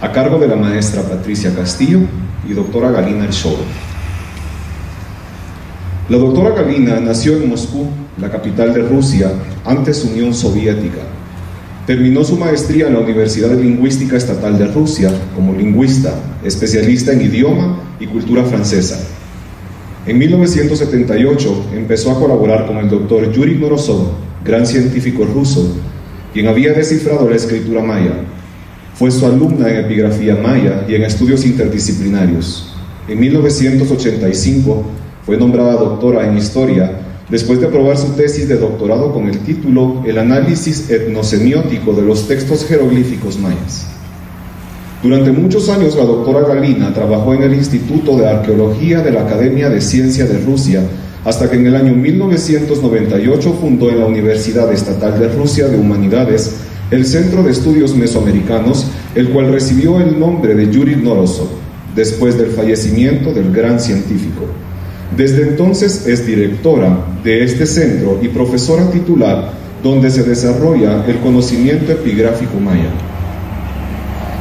a cargo de la maestra Patricia Castillo y doctora Galina Ershova. La doctora Galina nació en Moscú, la capital de Rusia, antes Unión Soviética. Terminó su maestría en la Universidad de Lingüística Estatal de Rusia como lingüista, especialista en idioma y cultura francesa. En 1978 empezó a colaborar con el doctor Yuri Knorosov, gran científico ruso, quien había descifrado la escritura maya. Fue su alumna en epigrafía maya y en estudios interdisciplinarios. En 1985 fue nombrada doctora en historia después de aprobar su tesis de doctorado con el título El análisis etnosemiótico de los textos jeroglíficos mayas. Durante muchos años la doctora Galina trabajó en el Instituto de Arqueología de la Academia de Ciencia de Rusia, hasta que en el año 1998 fundó en la Universidad Estatal de Rusia de Humanidades el Centro de Estudios Mesoamericanos, el cual recibió el nombre de Yuri Knorosov, después del fallecimiento del gran científico. Desde entonces es directora de este centro y profesora titular, donde se desarrolla el conocimiento epigráfico maya.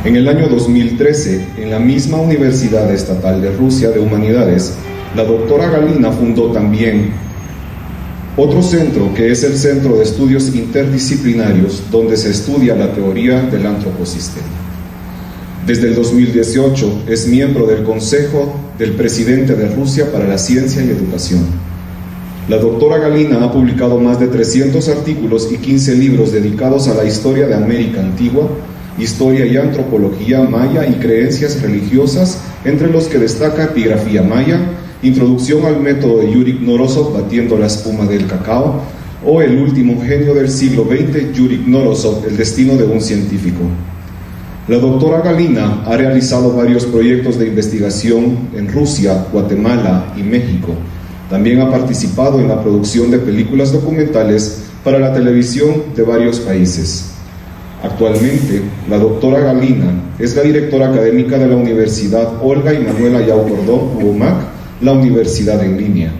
En el año 2013, en la misma Universidad Estatal de Rusia de Humanidades, la doctora Galina fundó también otro centro, que es el Centro de Estudios Interdisciplinarios, donde se estudia la teoría del antroposistema. Desde el 2018 es miembro del Consejo del Presidente de Rusia para la Ciencia y Educación. La doctora Galina ha publicado más de 300 artículos y 15 libros dedicados a la historia de América Antigua, historia y antropología maya y creencias religiosas, entre los que destaca epigrafía maya, introducción al método de Yuri Knorosov batiendo la espuma del cacao, o el último genio del siglo XX, Yuri Knorosov, el destino de un científico. La doctora Galina ha realizado varios proyectos de investigación en Rusia, Guatemala y México. También ha participado en la producción de películas documentales para la televisión de varios países. Actualmente, la doctora Galina es la directora académica de la Universidad Olga y Manuel Ayau Cordón, UOMAC, la Universidad en Línea,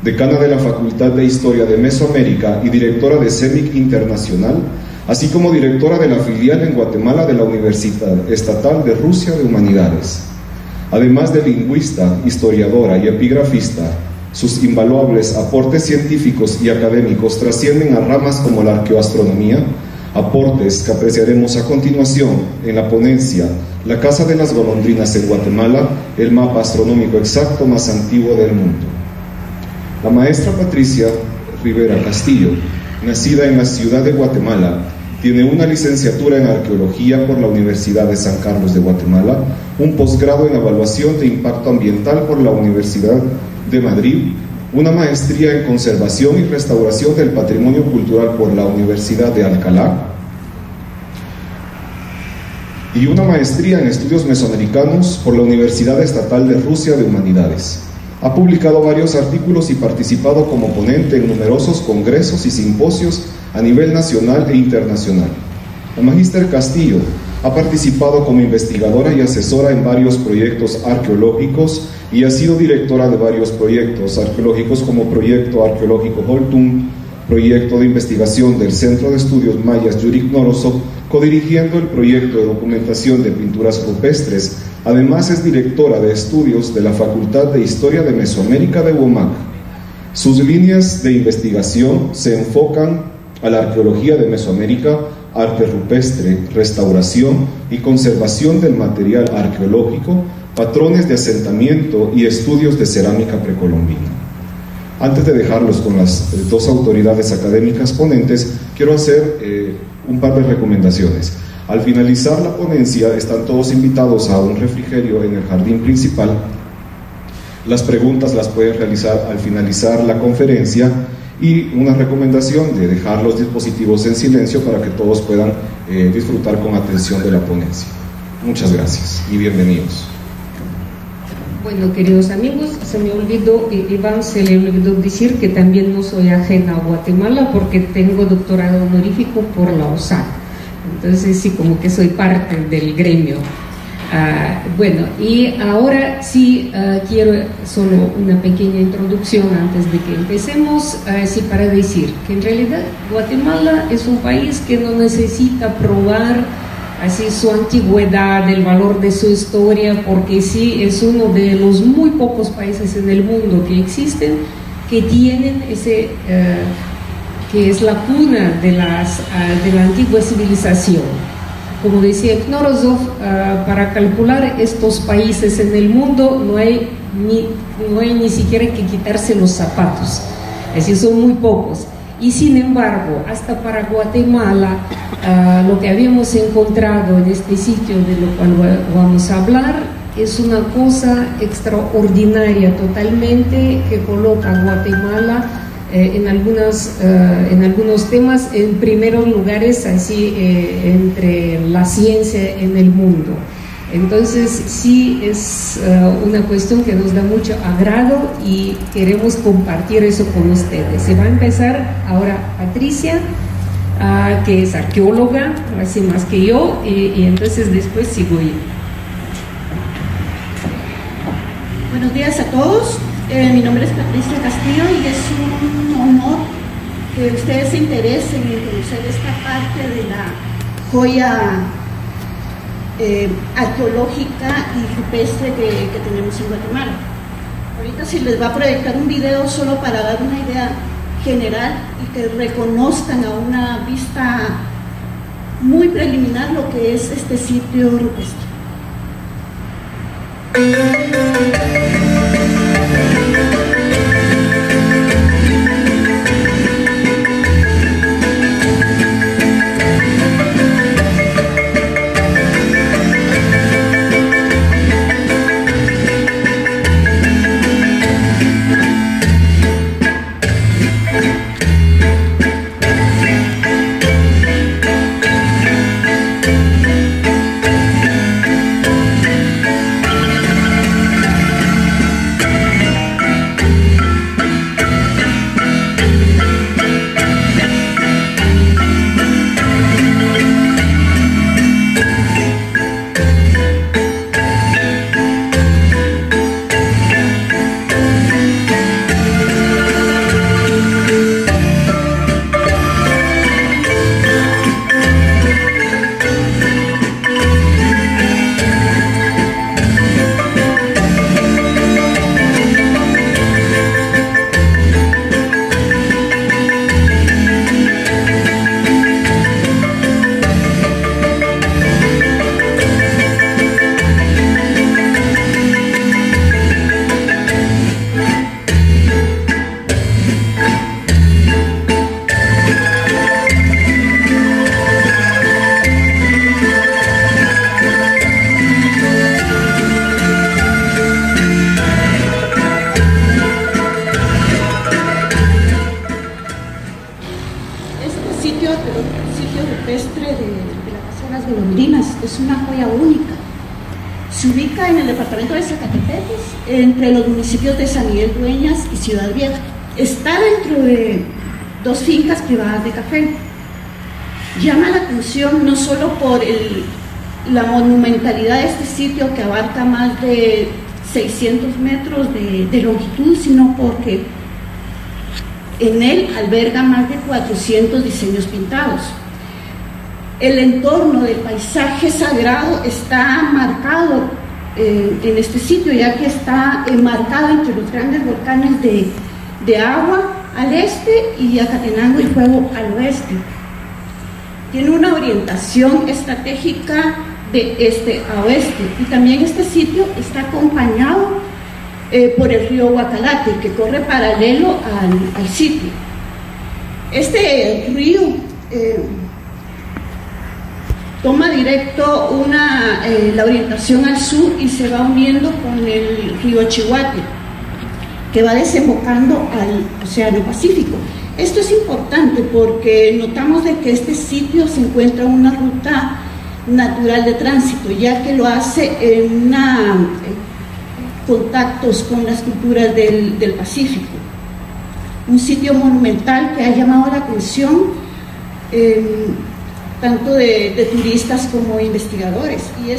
decana de la Facultad de Historia de Mesoamérica y directora de CEMIC Internacional, así como directora de la filial en Guatemala de la Universidad Estatal de Rusia de Humanidades. Además de lingüista, historiadora y epigrafista, sus invaluables aportes científicos y académicos trascienden a ramas como la arqueoastronomía, aportes que apreciaremos a continuación en la ponencia La Casa de las Golondrinas en Guatemala, el mapa astronómico exacto más antiguo del mundo. La maestra Patricia Rivera Castillo, nacida en la ciudad de Guatemala, tiene una licenciatura en Arqueología por la Universidad de San Carlos de Guatemala, un posgrado en Evaluación de Impacto Ambiental por la Universidad de Madrid, una maestría en Conservación y Restauración del Patrimonio Cultural por la Universidad de Alcalá y una maestría en Estudios Mesoamericanos por la Universidad Estatal de Rusia de Humanidades. Ha publicado varios artículos y participado como ponente en numerosos congresos y simposios a nivel nacional e internacional. La magíster Castillo ha participado como investigadora y asesora en varios proyectos arqueológicos y ha sido directora de varios proyectos arqueológicos como Proyecto Arqueológico Holtum, proyecto de investigación del Centro de Estudios Mayas Yuri Knorosov, codirigiendo el proyecto de documentación de pinturas rupestres. Además es directora de estudios de la Facultad de Historia de Mesoamérica de UOMAC. Sus líneas de investigación se enfocan a la arqueología de Mesoamérica, arte rupestre, restauración y conservación del material arqueológico, patrones de asentamiento y estudios de cerámica precolombina. Antes de dejarlos con las dos autoridades académicas ponentes, quiero hacer un par de recomendaciones. Al finalizar la ponencia, están todos invitados a un refrigerio en el jardín principal. Las preguntas las pueden realizar al finalizar la conferencia, y una recomendación de dejar los dispositivos en silencio para que todos puedan disfrutar con atención de la ponencia. Muchas gracias y bienvenidos. Bueno, queridos amigos, se me olvidó, Iván, se le olvidó decir que también no soy ajena a Guatemala porque tengo doctorado honorífico por la OSAC. Entonces sí, como que soy parte del gremio. Bueno, y ahora sí quiero solo una pequeña introducción antes de que empecemos, sí, para decir que en realidad Guatemala es un país que no necesita probar así su antigüedad, el valor de su historia, porque sí es uno de los muy pocos países en el mundo que existen que tienen ese, que es la cuna de la antigua civilización. Como decía Knorozov, para calcular estos países en el mundo no hay ni siquiera que quitarse los zapatos, así son muy pocos. Y sin embargo, hasta para Guatemala, lo que habíamos encontrado en este sitio de lo cual vamos a hablar es una cosa extraordinaria totalmente, que coloca a Guatemala en algunos temas en primeros lugares, así entre la ciencia en el mundo. Entonces sí es una cuestión que nos da mucho agrado y queremos compartir eso con ustedes. Se va a empezar ahora Patricia, que es arqueóloga, así más que yo, y entonces después sigo yo. Buenos días a todos. Mi nombre es Patricia Castillo y es un honor que ustedes se interesen en conocer esta parte de la joya arqueológica y rupestre que tenemos en Guatemala. Ahorita se les va a proyectar un video solo para dar una idea general y que reconozcan a una vista muy preliminar lo que es este sitio rupestre. Es una joya única. Se ubica en el departamento de Zacatepeques, entre los municipios de San Miguel Dueñas y Ciudad Vieja. Está dentro de dos fincas privadas de café. Llama la atención no solo por la monumentalidad de este sitio, que abarca más de 600 metros de longitud, sino porque en él alberga más de 400 diseños pintados. El entorno del paisaje sagrado está marcado en este sitio, ya que está enmarcado entre los grandes volcanes de Agua al este y Acatenango y Fuego al oeste. Tiene una orientación estratégica de este a oeste, y también este sitio está acompañado por el río Guacalate, que corre paralelo al sitio. Este río toma directo la orientación al sur y se va uniendo con el río Chihuahua, que va desembocando al Océano Pacífico. Esto es importante porque notamos de que este sitio se encuentra en una ruta natural de tránsito, ya que lo hace en contactos con las culturas del Pacífico. Un sitio monumental que ha llamado la atención tanto de turistas como investigadores, y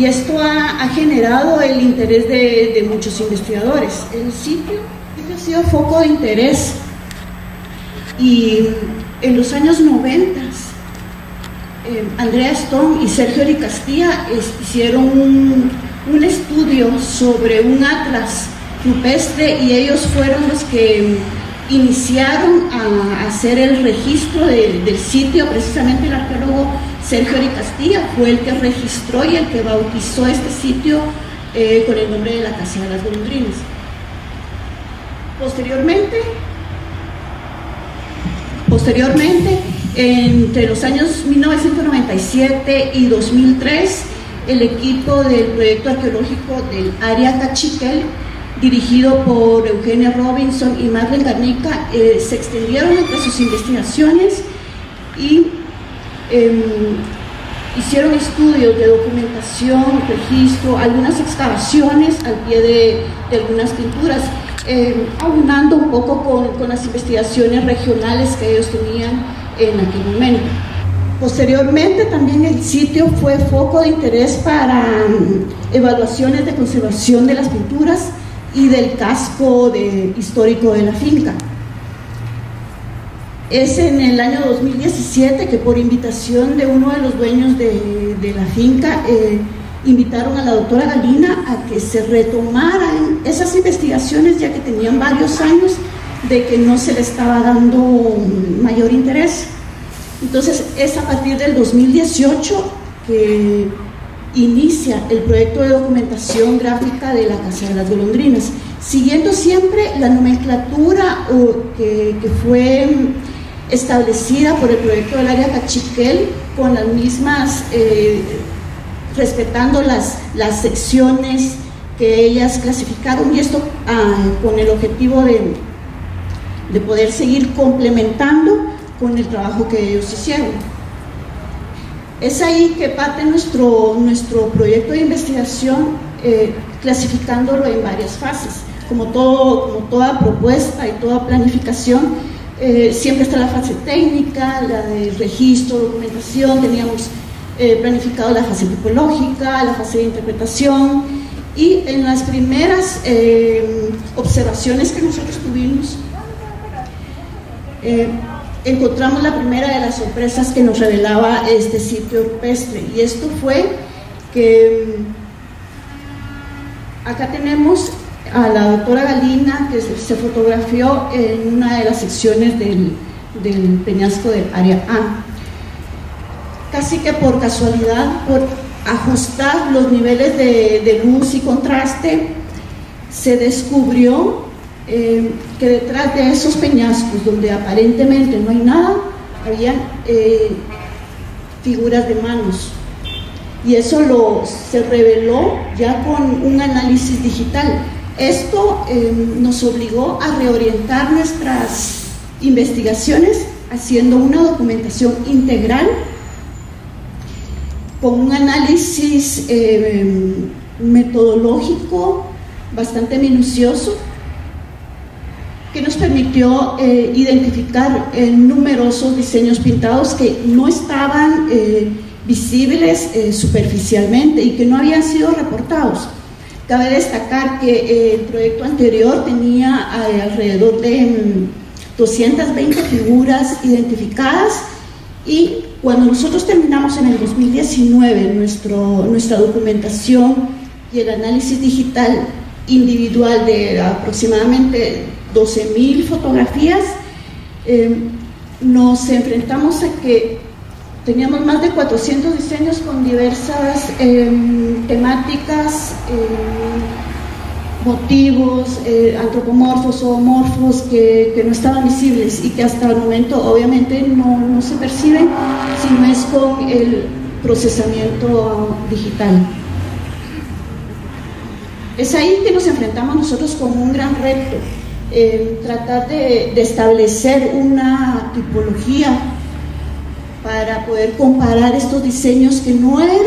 esto ha generado el interés de muchos investigadores. El sitio ha sido foco de interés Y en los años 90, Andrea Stone y Sergio Di Castilla hicieron un estudio sobre un atlas rupestre, y ellos fueron los que iniciaron a hacer el registro del sitio. Precisamente el arqueólogo Sergio Di Castilla fue el que registró y el que bautizó este sitio con el nombre de la Casa de las Golondrinas. Posteriormente, entre los años 1997 y 2003, el equipo del proyecto arqueológico del área Cachiquel, dirigido por Eugenia Robinson y Marlene Garnica, se extendieron entre sus investigaciones y hicieron estudios de documentación, registro, algunas excavaciones al pie de algunas pinturas, aunando un poco con las investigaciones regionales que ellos tenían en aquel momento. Posteriormente también el sitio fue foco de interés para evaluaciones de conservación de las pinturas y del casco histórico de la finca. Es en el año 2017 que, por invitación de uno de los dueños de la finca, invitaron a la doctora Galina a que se retomaran esas investigaciones, ya que tenían varios años de que no se le estaba dando mayor interés. Entonces es a partir del 2018 que inicia el proyecto de documentación gráfica de la Casa de las Golondrinas, siguiendo siempre la nomenclatura que fue establecida por el proyecto del área Cachiquel, con las mismas, respetando las secciones que ellas clasificaron, y esto con el objetivo de poder seguir complementando con el trabajo que ellos hicieron. Es ahí que parte nuestro proyecto de investigación, clasificándolo en varias fases. Como toda propuesta y toda planificación, siempre está la fase técnica, la de registro, documentación. Teníamos planificado la fase tipológica, la fase de interpretación, y en las primeras observaciones que nosotros tuvimos, encontramos la primera de las sorpresas que nos revelaba este sitio rupestre, y esto fue que acá tenemos a la doctora Galina, que se fotografió en una de las secciones del peñasco del área A. Casi que por casualidad, por ajustar los niveles de luz y contraste, se descubrió que detrás de esos peñascos, donde aparentemente no hay nada, había figuras de manos, y eso se reveló ya con un análisis digital. Esto nos obligó a reorientar nuestras investigaciones, haciendo una documentación integral con un análisis metodológico bastante minucioso, que nos permitió identificar numerosos diseños pintados que no estaban visibles superficialmente y que no habían sido reportados. Cabe destacar que el proyecto anterior tenía alrededor de 220 figuras identificadas, y cuando nosotros terminamos en el 2019 nuestra documentación y el análisis digital individual de aproximadamente 12.000 fotografías, nos enfrentamos a que teníamos más de 400 diseños con diversas temáticas, motivos, antropomorfos o zoomorfos que no estaban visibles, y que hasta el momento obviamente no se perciben si no es con el procesamiento digital. Es ahí que nos enfrentamos nosotros con un gran reto, tratar de establecer una tipología para poder comparar estos diseños que no eran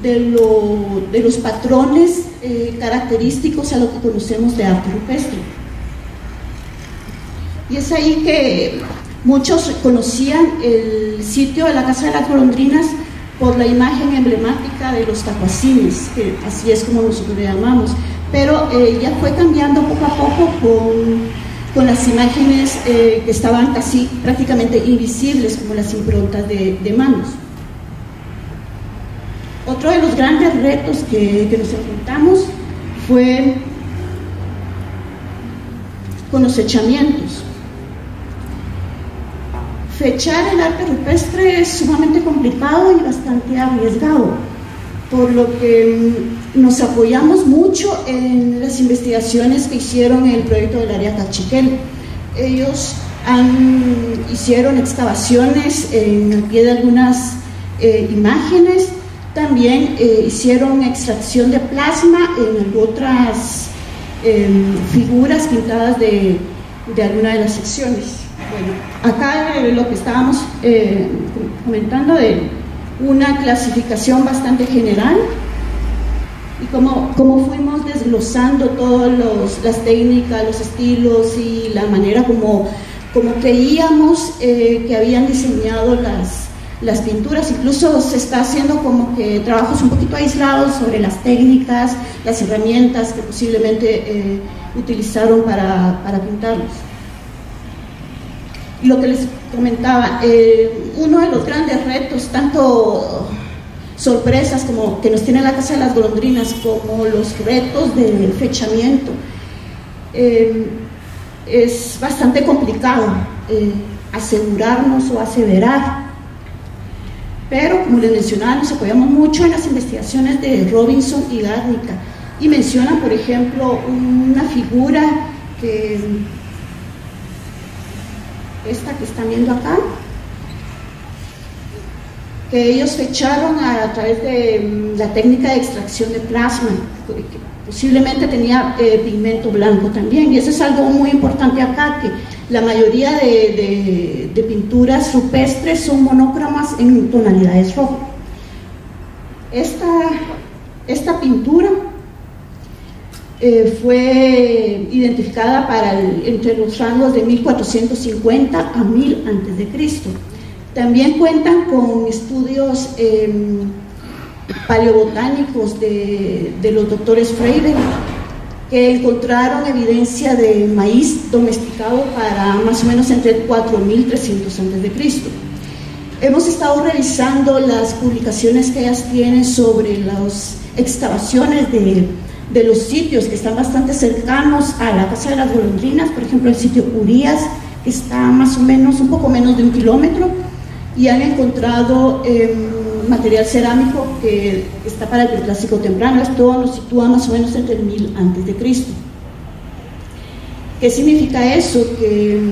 de los patrones característicos a lo que conocemos de arte rupestre. Y es ahí que muchos conocían el sitio de la Casa de las Golondrinas por la imagen emblemática de los tacuacines, que así es como nosotros le llamamos, pero ya fue cambiando poco a poco con con las imágenes que estaban casi prácticamente invisibles, como las improntas de manos. Otro de los grandes retos que nos enfrentamos fue con los fechamientos. Fechar el arte rupestre es sumamente complicado y bastante arriesgado, por lo que nos apoyamos mucho en las investigaciones que hicieron en el proyecto del área Cachiquel. Ellos hicieron excavaciones en el pie de algunas imágenes, también hicieron extracción de plasma en otras figuras pintadas de alguna de las secciones. Bueno, acá lo que estábamos comentando de una clasificación bastante general y cómo fuimos desglosando todas las técnicas, los estilos y la manera como creíamos que habían diseñado las pinturas. Incluso se está haciendo como que trabajos un poquito aislados sobre las técnicas, las herramientas que posiblemente utilizaron para pintarlos. Lo que les comentaba, uno de los grandes retos, tanto sorpresas como que nos tiene la Casa de las Golondrinas, como los retos del fechamiento, es bastante complicado asegurarnos o aseverar, pero como les mencionaba, nos apoyamos mucho en las investigaciones de Robinson y Garnica, y mencionan, por ejemplo, una figura esta que están viendo acá, que ellos fecharon a través de la técnica de extracción de plasma, que posiblemente tenía pigmento blanco también, y eso es algo muy importante acá, que la mayoría de pinturas rupestres son monócromas en tonalidades rojas. Esta pintura fue identificada entre los rangos de 1450 a 1000 a.C. También cuentan con estudios paleobotánicos de los doctores Freire, que encontraron evidencia de maíz domesticado para más o menos entre 4300 a.C. Hemos estado revisando las publicaciones que ellas tienen sobre las excavaciones de los sitios que están bastante cercanos a la Casa de las Golondrinas, por ejemplo el sitio Urias, que está más o menos, un poco menos de 1 kilómetro, y han encontrado material cerámico que está para el Preclásico temprano. Esto nos sitúa más o menos entre el 1000 a.C. ¿Qué significa eso? Que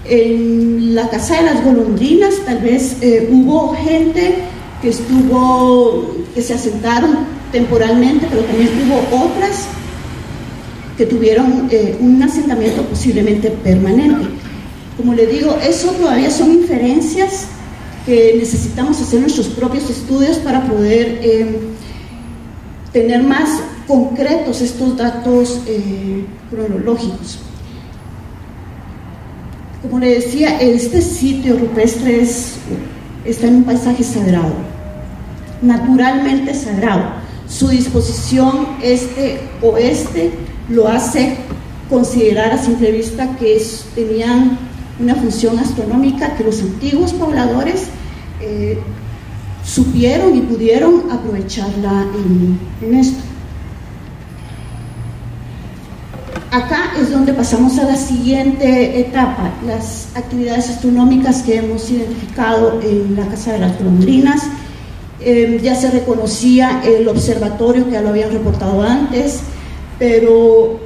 en la Casa de las Golondrinas tal vez hubo gente que se asentaron temporalmente, pero también hubo otras que tuvieron un asentamiento posiblemente permanente. Como le digo, eso todavía son inferencias que necesitamos hacer nuestros propios estudios para poder tener más concretos estos datos cronológicos. Como le decía, este sitio rupestre está en un paisaje sagrado, naturalmente sagrado. Su disposición este-oeste lo hace considerar a simple vista que tenían una función astronómica que los antiguos pobladores supieron y pudieron aprovecharla en esto. Acá es donde pasamos a la siguiente etapa, las actividades astronómicas que hemos identificado en la Casa de las Golondrinas. Ya se reconocía el observatorio, que ya lo habían reportado antes, pero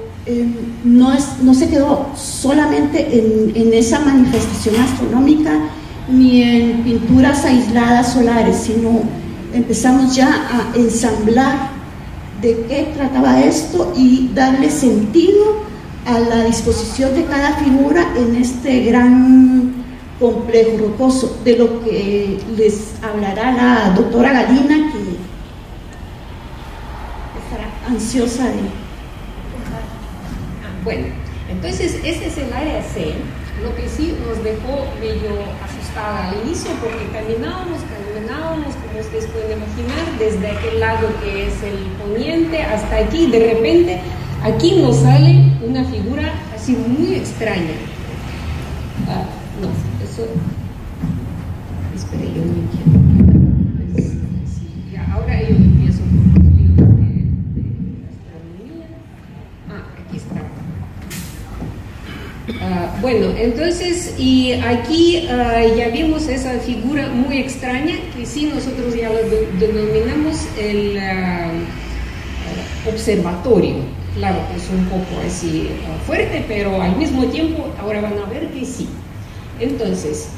no se quedó solamente en esa manifestación astronómica ni en pinturas aisladas solares, sino empezamos ya a ensamblar de qué trataba esto y darle sentido a la disposición de cada figura en este gran complejo rocoso, de lo que les hablará la doctora Galina, que estará ansiosa de... Bueno, entonces ese es el área C, lo que sí nos dejó medio asustada al inicio, porque caminábamos, como ustedes pueden imaginar, desde aquel lado que es el poniente hasta aquí. De repente aquí nos sale una figura así muy extraña. No, eso... Espera, yo no entiendo. Ahora yo empiezo con los libros de astronomía. Aquí está. Bueno, entonces, y aquí ya vimos esa figura muy extraña, que sí nosotros ya lo denominamos el observatorio. Claro que es un poco así fuerte, pero al mismo tiempo ahora van a ver que sí. Entonces,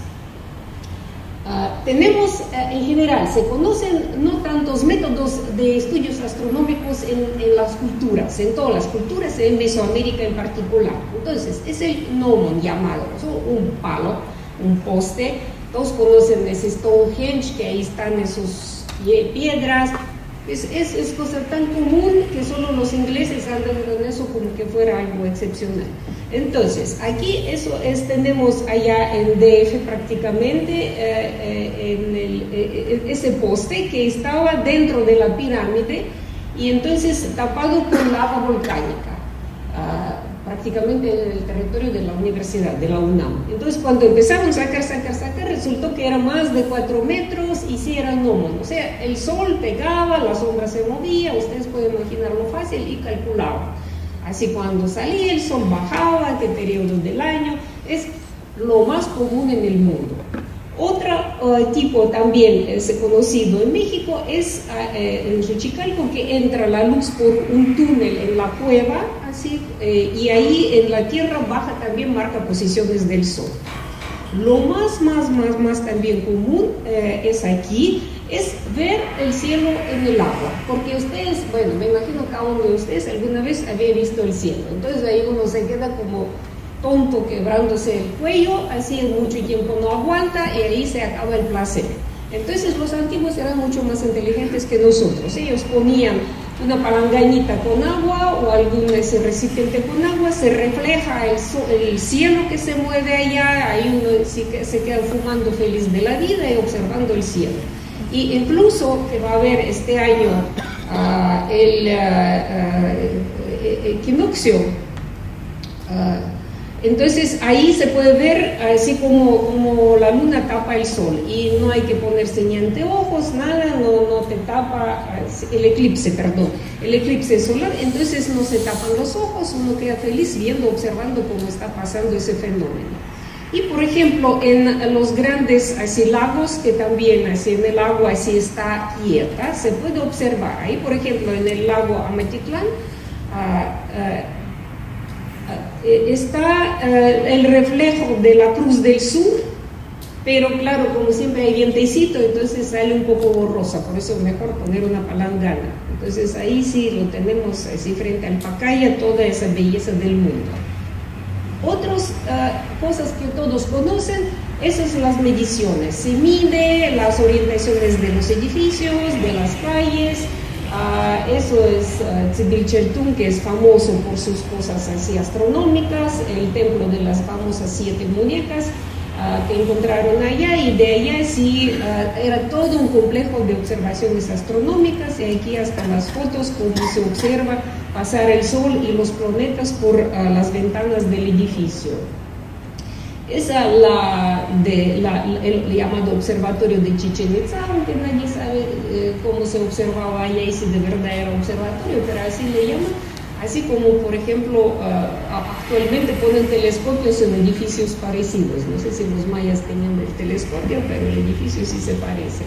tenemos en general, se conocen no tantos métodos de estudios astronómicos en las culturas, en todas las culturas, en Mesoamérica en particular. Entonces, es el gnomon llamado, un palo, un poste. Todos conocen ese Stonehenge, que ahí están esas piedras. Es cosa tan común que solo los ingleses andan con eso como que fuera algo excepcional. Entonces, aquí eso tenemos allá en DF prácticamente ese poste que estaba dentro de la pirámide y entonces tapado con lava volcánica, prácticamente en el territorio de la universidad, de la UNAM. Entonces, cuando empezaron a sacar, resultó que era más de 4 metros y sí era gnomon. O sea, el sol pegaba, la sombra se movía, ustedes pueden imaginarlo fácil y calculaban. Así cuando salía el sol bajaba, qué periodo del año, es lo más común en el mundo. Otro tipo también conocido en México es en Xochicalco, que entra la luz por un túnel en la cueva, así, y ahí en la tierra baja también marca posiciones del sol. Lo más también común es aquí, es ver el cielo en el agua, porque ustedes, bueno, me imagino cada uno de ustedes alguna vez había visto el cielo, entonces ahí uno se queda como tonto quebrándose el cuello, así mucho tiempo no aguanta y ahí se acaba el placer. Entonces los antiguos eran mucho más inteligentes que nosotros, ellos ponían una palanganita con agua o algún recipiente con agua, se refleja el cielo que se mueve allá, ahí uno se queda fumando feliz de la vida y observando el cielo. Y incluso que va a haber este año el equinoccio, entonces ahí se puede ver así como la luna tapa el sol y no hay que ponerse ni anteojos, nada, no te tapa el eclipse solar, entonces no se tapan los ojos, uno queda feliz viendo, observando cómo está pasando ese fenómeno. Y por ejemplo en los grandes así lagos, que también así en el agua así está quieta, se puede observar ahí, por ejemplo en el lago Amatitlán está el reflejo de la Cruz del Sur, pero claro, como siempre hay vientecito, entonces sale un poco borrosa, por eso es mejor poner una palangana. Entonces ahí sí lo tenemos así frente al Pacaya, toda esa belleza del mundo. Otras cosas que todos conocen, esas son las mediciones. Se mide las orientaciones de los edificios, de las calles. Eso es Tzipilcheltún, que es famoso por sus cosas así astronómicas, el templo de las famosas 7 muñecas que encontraron allá, y de allá sí era todo un complejo de observaciones astronómicas, y aquí hasta las fotos como se observa pasar el sol y los planetas por las ventanas del edificio. Esa el llamado observatorio de Chichén Itzá, aunque nadie sabe cómo se observaba allá y si de verdad era observatorio, pero así le llaman. Así como, por ejemplo, actualmente ponen telescopios en edificios parecidos. No sé si los mayas tenían el telescopio, pero el edificio sí se parece.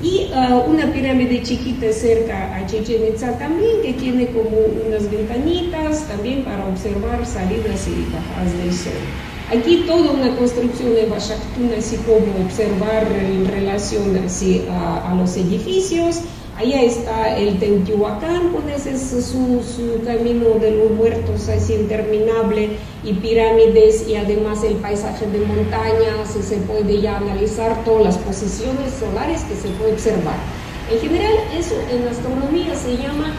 Y una pirámide chiquita cerca a Chichén Itzá también, que tiene como unas ventanitas también para observar salidas y bajadas del sol. Aquí toda una construcción de Bashaktún, así como observar en relación así a los edificios. Allá está el Teotihuacán, con ese su camino de los muertos así interminable, y pirámides, y además el paisaje de montañas, y se puede ya analizar todas las posiciones solares que se puede observar. En general, eso en astronomía se llama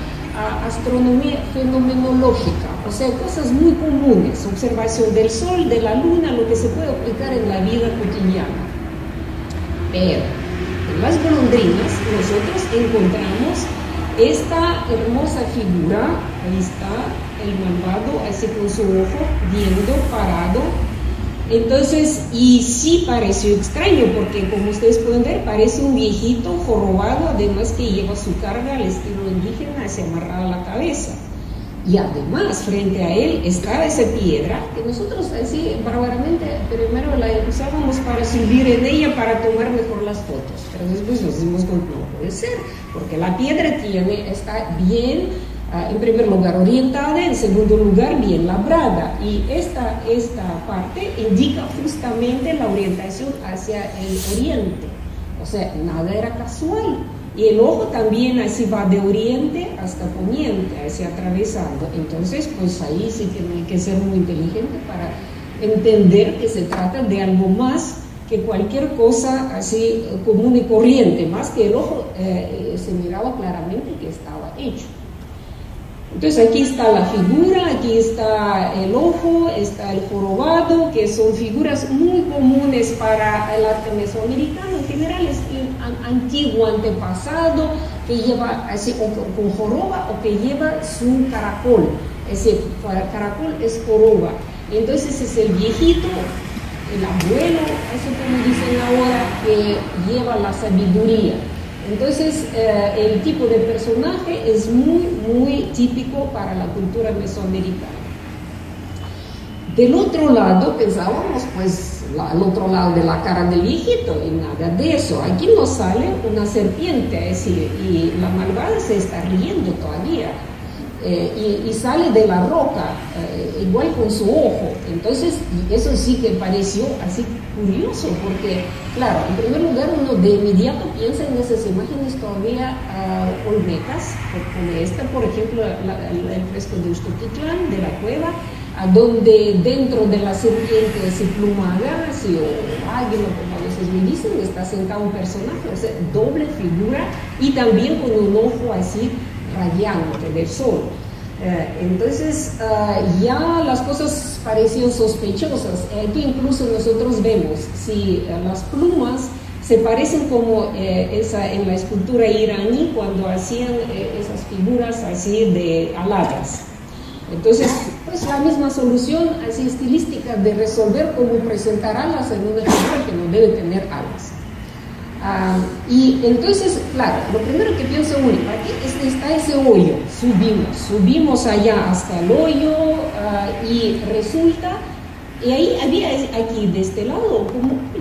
astronomía fenomenológica, o sea, cosas muy comunes, observación del sol, de la luna, lo que se puede aplicar en la vida cotidiana. Pero en las golondrinas nosotros encontramos esta hermosa figura, ahí está, el malvado, así con su ojo, viendo, parado. Entonces, y sí pareció extraño, porque como ustedes pueden ver, parece un viejito jorobado, además que lleva su carga al estilo indígena, se amarrada a la cabeza. Y además, frente a él estaba esa piedra, que nosotros así, bárbaramente, primero la usábamos para subir en ella para tomar mejor las fotos, pero después nos dimos cuenta, no puede ser, porque la piedra está bien, en primer lugar orientada, en segundo lugar bien labrada, y esta parte indica justamente la orientación hacia el oriente, o sea, nada era casual. Y el ojo también así va de oriente hasta poniente, así atravesando. Entonces, pues ahí sí tiene que ser muy inteligente para entender que se trata de algo más que cualquier cosa así común y corriente, más que el ojo se miraba claramente que estaba hecho. Entonces aquí está la figura, aquí está el ojo, está el jorobado, que son figuras muy comunes para el arte mesoamericano. En general es antiguo antepasado que lleva así o con joroba o que lleva su caracol. Es decir, caracol es joroba. Y entonces es el viejito, el abuelo, eso como dicen ahora, que lleva la sabiduría. Entonces, el tipo de personaje es muy, muy típico para la cultura mesoamericana. Del otro lado, pensábamos, pues, al otro lado de la cara del viejito, y nada de eso. Aquí nos sale una serpiente, es decir, y la malvada se está riendo todavía. Y sale de la roca, igual con su ojo. Entonces, eso sí que pareció así curioso, porque, claro, en primer lugar uno de inmediato piensa en esas imágenes todavía olmecas, como esta, por ejemplo, el fresco de Uxtotitlán, de la cueva, donde dentro de la serpiente así plumada, así, o águila, como a veces me dicen, está sentado un personaje, o sea, doble figura, y también con un ojo así radiante del sol. Entonces ya las cosas parecían sospechosas. Aquí incluso nosotros vemos si las plumas se parecen como en la escultura iraní cuando hacían esas figuras así de aladas. Entonces, pues la misma solución así estilística de resolver cómo presentar alas en una figura que no debe tener alas. Y entonces, claro, lo primero que pienso, aquí está ese hoyo, subimos allá hasta el hoyo y resulta, y ahí había aquí de este lado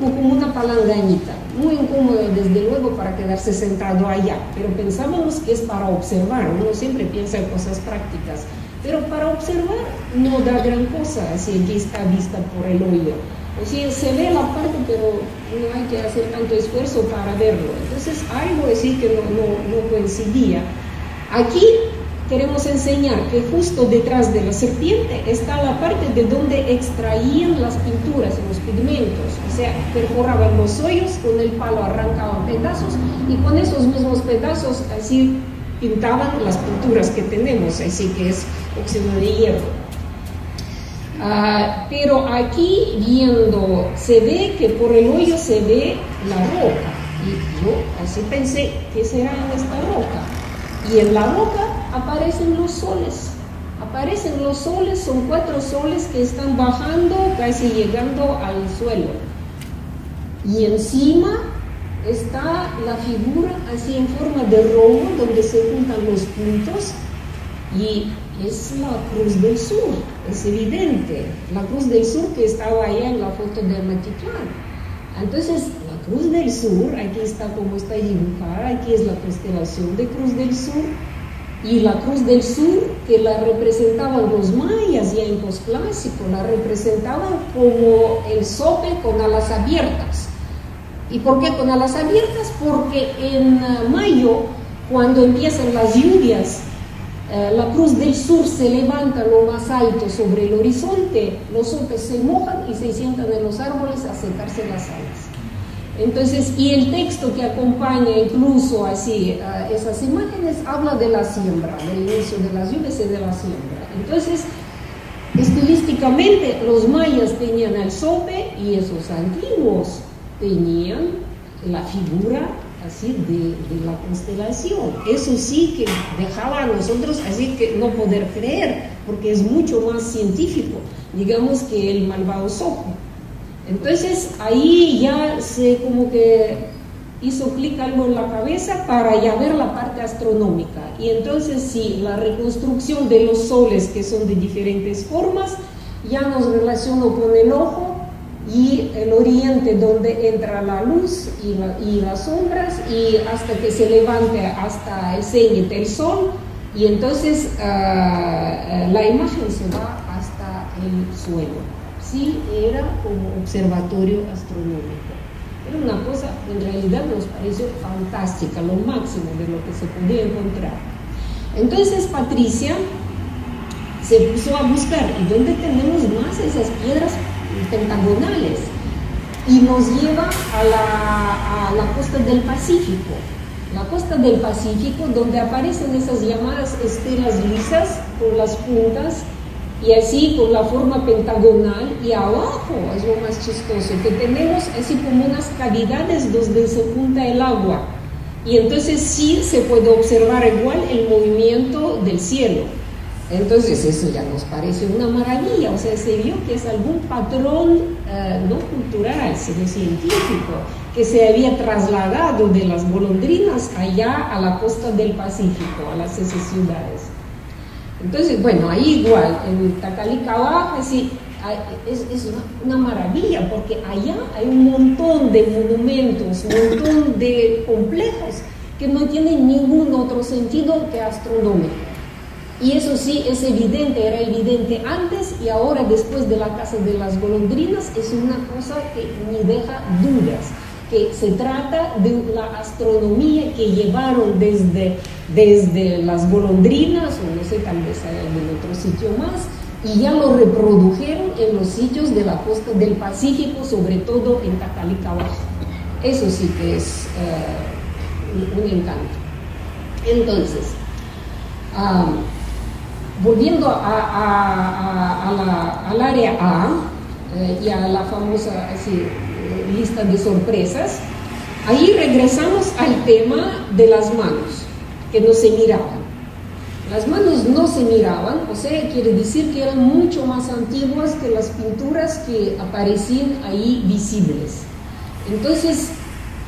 como una palanganita, muy incómodo desde luego para quedarse sentado allá, pero pensábamos que es para observar, uno siempre piensa en cosas prácticas, pero para observar no da gran cosa, así que está vista por el hoyo. O sea, se ve la parte, pero no hay que hacer tanto esfuerzo para verlo. Entonces, algo así que no coincidía. Aquí queremos enseñar que justo detrás de la serpiente está la parte de donde extraían las pinturas, los pigmentos. O sea, perforaban los hoyos, con el palo arrancaban pedazos y con esos mismos pedazos así pintaban las pinturas que tenemos, así que es óxido de hierro. Pero aquí viendo, se ve que por el hoyo se ve la roca. Y yo así pensé, ¿qué será en esta roca? Y en la roca aparecen los soles. Aparecen los soles, son 4 soles que están bajando, casi llegando al suelo. Y encima está la figura así en forma de romo, donde se juntan los puntos. Y es la Cruz del Sur, es evidente, la Cruz del Sur que estaba allá en la foto de Amatitlán. Entonces, la Cruz del Sur, aquí está como está dibujada, aquí es la constelación de Cruz del Sur, y la Cruz del Sur, que la representaban los mayas ya en posclásico, la representaban como el sope con alas abiertas. ¿Y por qué con alas abiertas? Porque en mayo, cuando empiezan las lluvias, la Cruz del Sur se levanta lo más alto sobre el horizonte, los sopes se mojan y se sientan en los árboles a secarse las alas. Entonces, y el texto que acompaña incluso así esas imágenes habla de la siembra, del inicio de las lluvias y de la siembra. Entonces, estilísticamente los mayas tenían el sope y esos antiguos tenían la figura así de la constelación. Eso sí que dejaba a nosotros así que no poder creer, porque es mucho más científico, digamos, que el malvado Soho. Entonces ahí ya se como que hizo clic algo en la cabeza para ya ver la parte astronómica. Y entonces sí, la reconstrucción de los soles, que son de diferentes formas, ya nos relacionó con el ojo y el oriente, donde entra la luz y las sombras, y hasta que se levante hasta el cenit, el sol, y entonces la imagen se va hasta el suelo. Sí, era como observatorio astronómico. Era una cosa, en realidad nos pareció fantástica, lo máximo de lo que se podía encontrar. Entonces Patricia se puso a buscar, ¿y dónde tenemos más esas piedras pentagonales? Y nos lleva a la costa del Pacífico. La costa del Pacífico, donde aparecen esas llamadas esferas lisas con las puntas, y así con la forma pentagonal, y abajo es lo más chistoso, que tenemos así como unas cavidades donde se junta el agua, y entonces sí se puede observar igual el movimiento del cielo. Entonces eso ya nos parece una maravilla, o sea, se vio que es algún patrón no cultural, sino científico, que se había trasladado de las golondrinas allá a la costa del Pacífico, a esas ciudades. Entonces, bueno, ahí igual, en Tacalicahuaca, sí, es una maravilla, porque allá hay un montón de monumentos, un montón de complejos que no tienen ningún otro sentido que astronómico. Y eso sí, es evidente, era evidente antes, y ahora después de la Casa de las Golondrinas es una cosa que ni deja dudas, que se trata de la astronomía que llevaron desde las golondrinas, o no sé, tal vez hay algún otro sitio más, y ya lo reprodujeron en los sitios de la costa del Pacífico, sobre todo en Tacalicahuaca. Eso sí que es un encanto. Entonces, volviendo al área A y a la famosa así, lista de sorpresas, ahí regresamos al tema de las manos, que no se miraban. Las manos no se miraban, o sea, quiere decir que eran mucho más antiguas que las pinturas que aparecían ahí visibles. Entonces,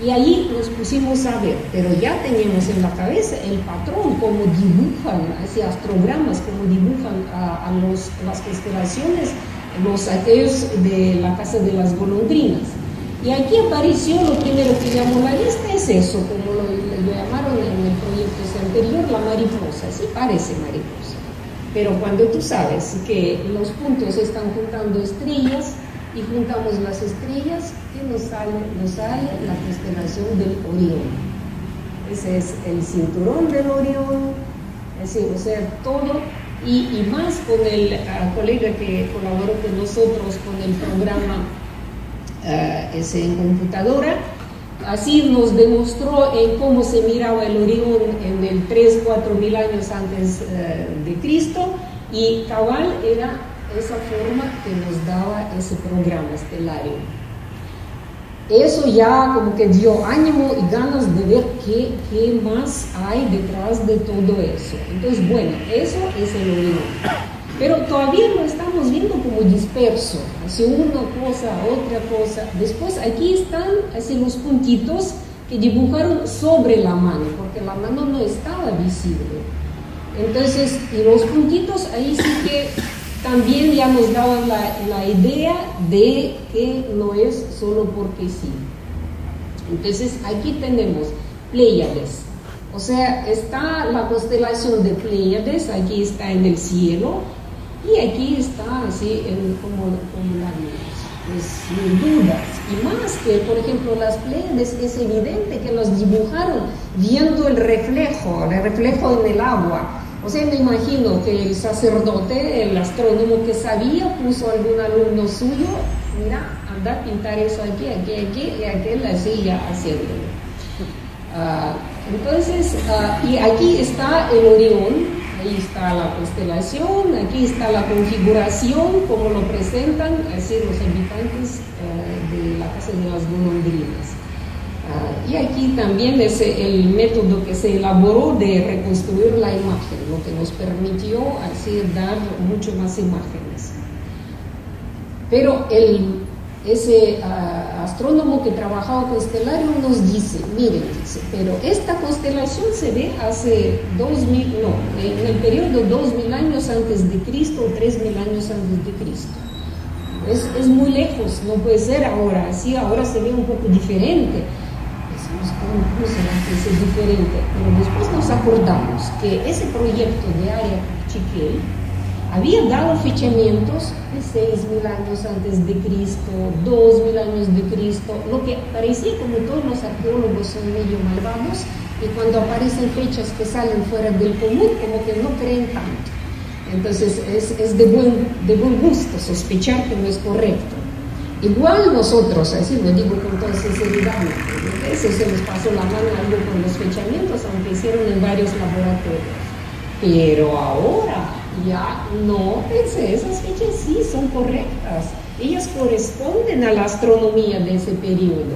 y ahí nos pusimos a ver, pero ya teníamos en la cabeza el patrón, cómo dibujan, así astrogramas, cómo dibujan las constelaciones, los aquellos de la Casa de las Golondrinas. Y aquí apareció lo primero que llamó la lista, es eso, como lo llamaron en el proyecto anterior, la mariposa. Sí parece mariposa, pero cuando tú sabes que los puntos están juntando estrellas y juntamos las estrellas, ¿qué nos sale? Nos sale la constelación del Orión. Ese es el cinturón del Orión, así, o sea, todo. Y más con el colega que colaboró con nosotros con el programa en computadora, así nos demostró cómo se miraba el Orión en el 3-4 mil años antes de Cristo, y cabal era esa forma que nos daba ese programa estelario. Eso ya como que dio ánimo y ganas de ver qué más hay detrás de todo eso. Entonces, bueno, eso es el Orión. Pero todavía lo estamos viendo como disperso, así una cosa, otra cosa. Después aquí están así los puntitos que dibujaron sobre la mano, porque la mano no estaba visible. Entonces, y los puntitos ahí sí que también ya nos daban la idea de que no es solo porque sí. Entonces, aquí tenemos Pléyades. O sea, está la constelación de Pléyades, aquí está en el cielo, y aquí está así como la luz, sin dudas. Y más que, por ejemplo, las Pléyades, es evidente que las dibujaron viendo el reflejo en el agua. O sea, me imagino que el sacerdote, el astrónomo que sabía, puso a algún alumno suyo, mira, anda a pintar eso aquí, y aquel así ya haciéndolo. Entonces, y aquí está el Orión. Ahí está la constelación, aquí está la configuración, como lo presentan así los habitantes de la Casa de las Golondrinas. Y aquí también es el método que se elaboró de reconstruir la imagen, lo que nos permitió así dar mucho más imágenes. Pero ese astrónomo que trabajaba constelario nos dice, miren, dice, pero esta constelación se ve hace en el periodo 2000 años antes de Cristo o 3000 años antes de Cristo. Es muy lejos, no puede ser ahora, sí, ahora se ve un poco diferente. ¿Cómo será que es diferente? Pero después nos acordamos que ese proyecto de Área Chiquel había dado fechamientos de 6000 años antes de Cristo, 2000 años de Cristo, lo que parecía, como todos los arqueólogos son medio malvados, y cuando aparecen fechas que salen fuera del común, como que no creen tanto. Entonces es de buen gusto sospechar que no es correcto. Igual nosotros, así lo digo con toda sinceridad, eso se les pasó la mano algo con los fechamientos, aunque hicieron en varios laboratorios. Pero ahora ya no, esas fechas sí son correctas, ellas corresponden a la astronomía de ese periodo.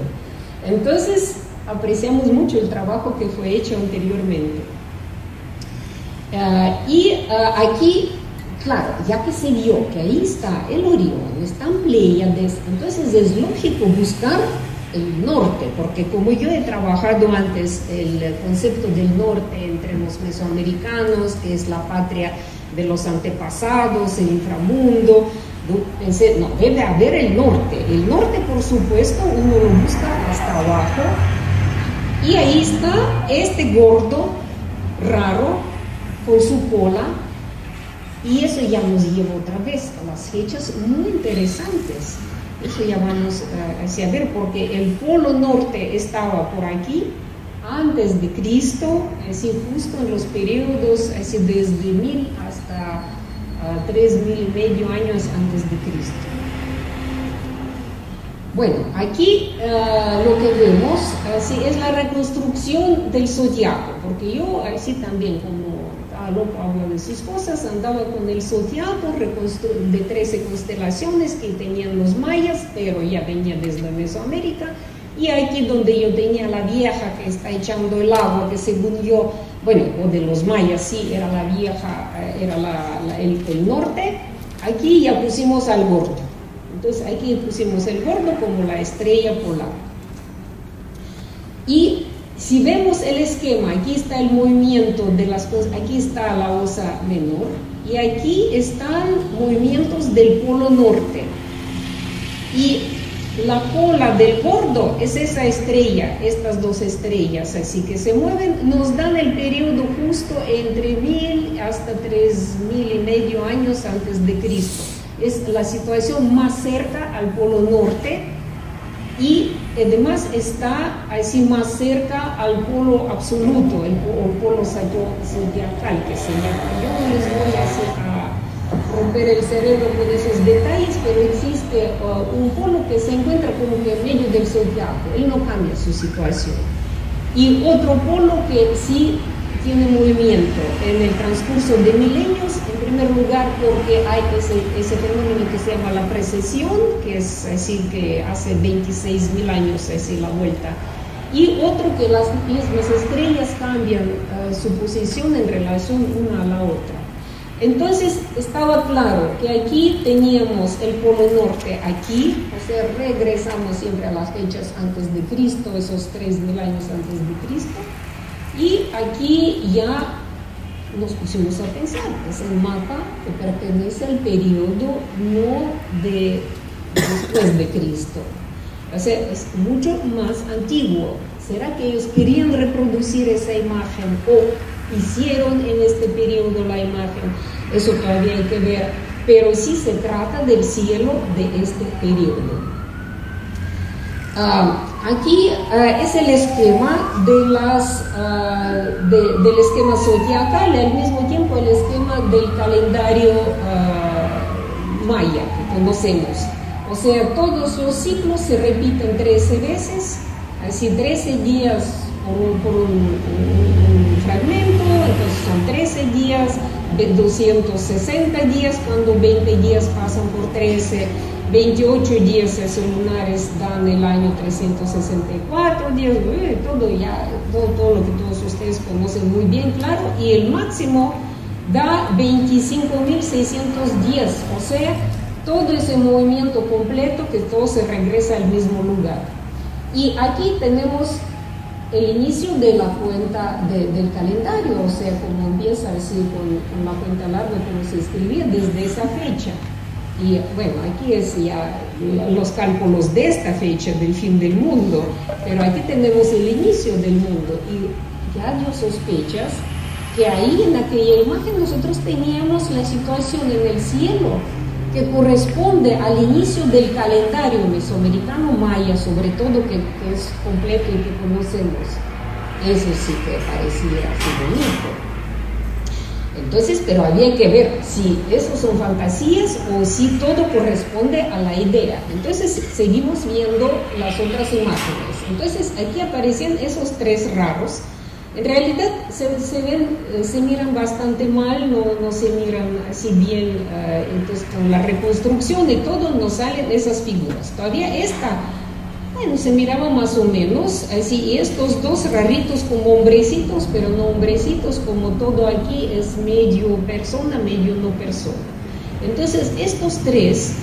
Entonces apreciamos mucho el trabajo que fue hecho anteriormente. Aquí, claro, ya que se vio que ahí está el Orión, están Pléyades, entonces es lógico buscar el norte, porque como yo he trabajado antes el concepto del norte entre los mesoamericanos, que es la patria de los antepasados, el inframundo, pensé, no, debe haber el norte. El norte, por supuesto, uno lo busca hasta abajo, y ahí está este gordo raro con su cola. Y eso ya nos lleva otra vez a las fechas muy interesantes. Eso ya vamos a ver, porque el polo norte estaba por aquí antes de Cristo, así justo en los periodos así desde 1000 hasta 3000 y medio años antes de Cristo. Bueno, aquí lo que vemos así es la reconstrucción del zodiaco, porque yo así también como loco habla de sus cosas, andaba con el zodiaco de 13 constelaciones que tenían los mayas, pero ya venía desde Mesoamérica, y aquí donde yo tenía la vieja que está echando el agua, que según yo, bueno, o de los mayas sí, era la vieja, era el norte, aquí ya pusimos al gordo. Entonces aquí pusimos el gordo como la estrella polar. Y si vemos el esquema, aquí está el movimiento de las cosas, aquí está la osa menor, y aquí están movimientos del polo norte. Y la cola del gordo es esa estrella, estas dos estrellas, así que se mueven, nos dan el periodo justo entre 1000 hasta 3000 y medio años antes de Cristo. Es la situación más cerca al polo norte, y además está así más cerca al polo absoluto, el polo zodiacal que se llama. Yo no les voy a romper el cerebro con esos detalles, pero existe un polo que se encuentra como que en medio del zodiaco, él no cambia su situación. Y otro polo que sí tiene movimiento en el transcurso de milenios, en primer lugar porque hay ese fenómeno que se llama la precesión, que es así que hace 26.000 años así la vuelta, y otro que las mismas estrellas cambian su posición en relación una a la otra. Entonces estaba claro que aquí teníamos el polo norte aquí, o sea, regresamos siempre a las fechas antes de Cristo, esos 3000 años antes de Cristo. Y aquí ya nos pusimos a pensar, es el mapa que pertenece al periodo no de después de Cristo, o sea, es mucho más antiguo. ¿Será que ellos querían reproducir esa imagen o hicieron en este periodo la imagen? Eso todavía hay que ver, pero sí se trata del cielo de este periodo. Aquí es el esquema del esquema zodiacal y al mismo tiempo el esquema del calendario maya que conocemos. O sea, todos los ciclos se repiten 13 veces, así 13 días por un fragmento, entonces son 13 días, 260 días, cuando 20 días pasan por 13, 28 días lunares dan el año 364 días, todo lo que todos ustedes conocen muy bien, claro, y el máximo da 25.600 días, o sea, todo ese movimiento completo que todo se regresa al mismo lugar. Y aquí tenemos el inicio de la cuenta del calendario, o sea, como empieza así con la cuenta larga, como se escribía desde esa fecha. Y bueno, aquí es ya los cálculos de esta fecha del fin del mundo, pero aquí tenemos el inicio del mundo y ya Dios sospechas que ahí en aquella imagen nosotros teníamos la situación en el cielo que corresponde al inicio del calendario mesoamericano maya, sobre todo que es completo y que conocemos. Eso sí que parecía así bonito. Entonces, pero había que ver si eso son fantasías o si todo corresponde a la idea. Entonces, seguimos viendo las otras imágenes. Entonces, aquí aparecen esos tres raros. En realidad se miran bastante mal, no se miran así bien, entonces con la reconstrucción y todo nos salen esas figuras. Todavía esta, bueno, se miraba más o menos así, y estos dos raritos como hombrecitos, pero no hombrecitos, como todo aquí es medio persona, medio no persona. Entonces estos tres,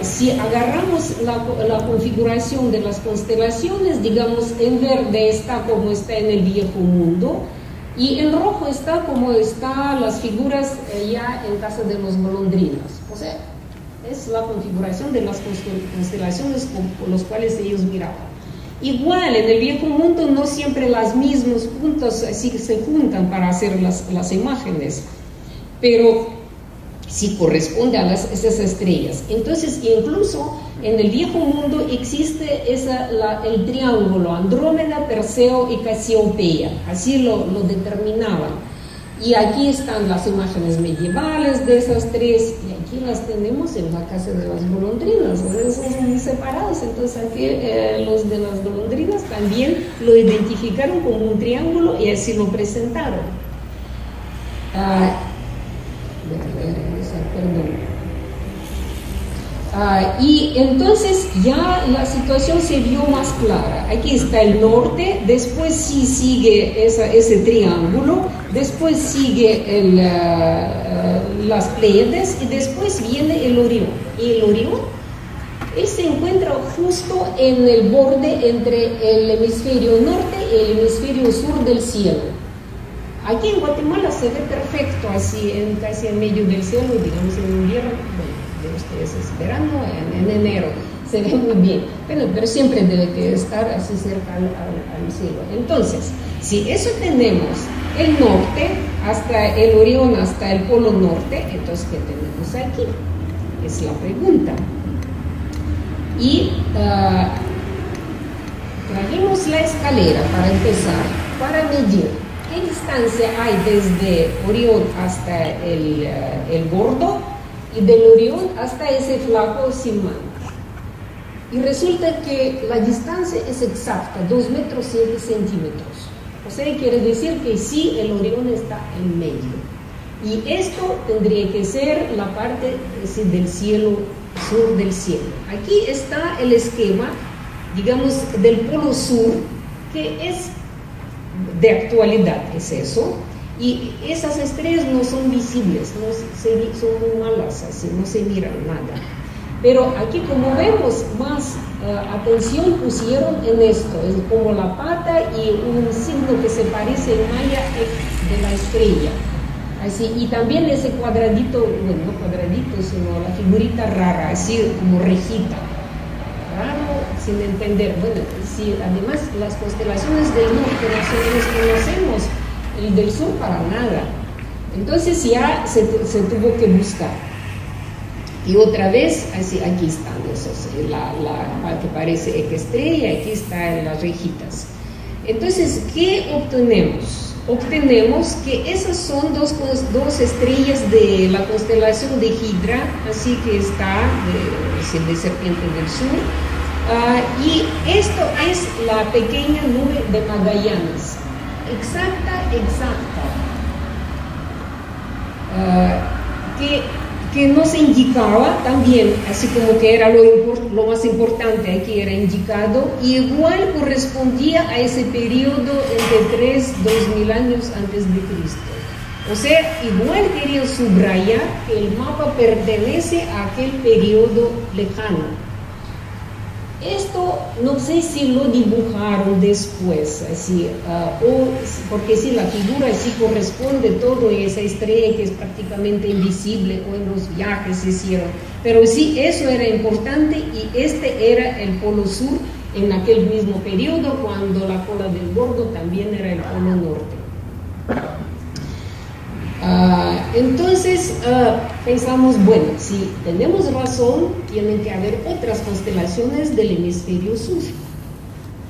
si agarramos la configuración de las constelaciones, digamos, en verde está como está en el viejo mundo, y en rojo está como están las figuras ya en casa de los golondrinas. O sea, es la configuración de las constelaciones con los cuales ellos miraban. Igual, en el viejo mundo no siempre las mismas puntas así se juntan para hacer las imágenes, pero si corresponde a esas estrellas. Entonces, incluso en el viejo mundo existe el triángulo Andrómeda, Perseo y Casiopeia, así lo determinaban. Y aquí están las imágenes medievales de esas tres, y aquí las tenemos en la casa de las golondrinas, son separados. Entonces aquí los de las golondrinas también lo identificaron como un triángulo y así lo presentaron. Y entonces ya la situación se vio más clara. Aquí está el norte, después sí sigue ese triángulo, después sigue las Pléyades y después viene el Orión. Y el Orión, él se encuentra justo en el borde entre el hemisferio norte y el hemisferio sur del cielo. Aquí en Guatemala se ve perfecto, así casi en medio del cielo, digamos en invierno, bueno, de ustedes es verano, en enero, se ve muy bien, pero siempre debe que estar así cerca al cielo. Entonces, si eso tenemos el norte, hasta el Orión, hasta el polo norte, entonces ¿qué tenemos aquí? Es la pregunta. Y trajimos la escalera para empezar, para medir ¿qué distancia hay desde Orión hasta el gordo y del Orión hasta ese flaco sin mangas? Y resulta que la distancia es exacta, 2 metros 7 centímetros. O sea, quiere decir que sí, el Orión está en medio. Y esto tendría que ser la parte del cielo, sur del cielo. Aquí está el esquema, digamos, del polo sur, que es de actualidad, es eso, y esas estrellas no son visibles, son muy malas, así no se miran nada. Pero aquí, como vemos, más atención pusieron en esto, es como la pata y un signo que se parece en maya de la estrella, así, y también ese cuadradito, bueno, no cuadradito, sino la figurita rara, así como rejita. Raro, sin entender. Bueno, si además las constelaciones del norte nosotros conocemos, el del sur para nada. Entonces ya se tuvo que buscar. Y otra vez, así, aquí están esos, la que parece estrella, aquí están las rejitas. Entonces, ¿qué obtenemos? Obtenemos que esas son dos estrellas de la constelación de Hidra, así que está de Serpiente del Sur. Y esto es la pequeña nube de Magallanes, exacta, que nos indicaba también, así como que era lo más importante aquí era indicado, y igual correspondía a ese periodo entre 3.000 años antes de Cristo. O sea, igual quería subrayar que el mapa pertenece a aquel periodo lejano. Esto no sé si lo dibujaron después, así, porque si la figura sí corresponde todo a esa estrella que es prácticamente invisible, o en los viajes se hicieron, pero sí eso era importante, y este era el polo sur en aquel mismo periodo, cuando la cola del gordo también era el polo norte. Entonces pensamos, bueno, si tenemos razón, tienen que haber otras constelaciones del hemisferio sur.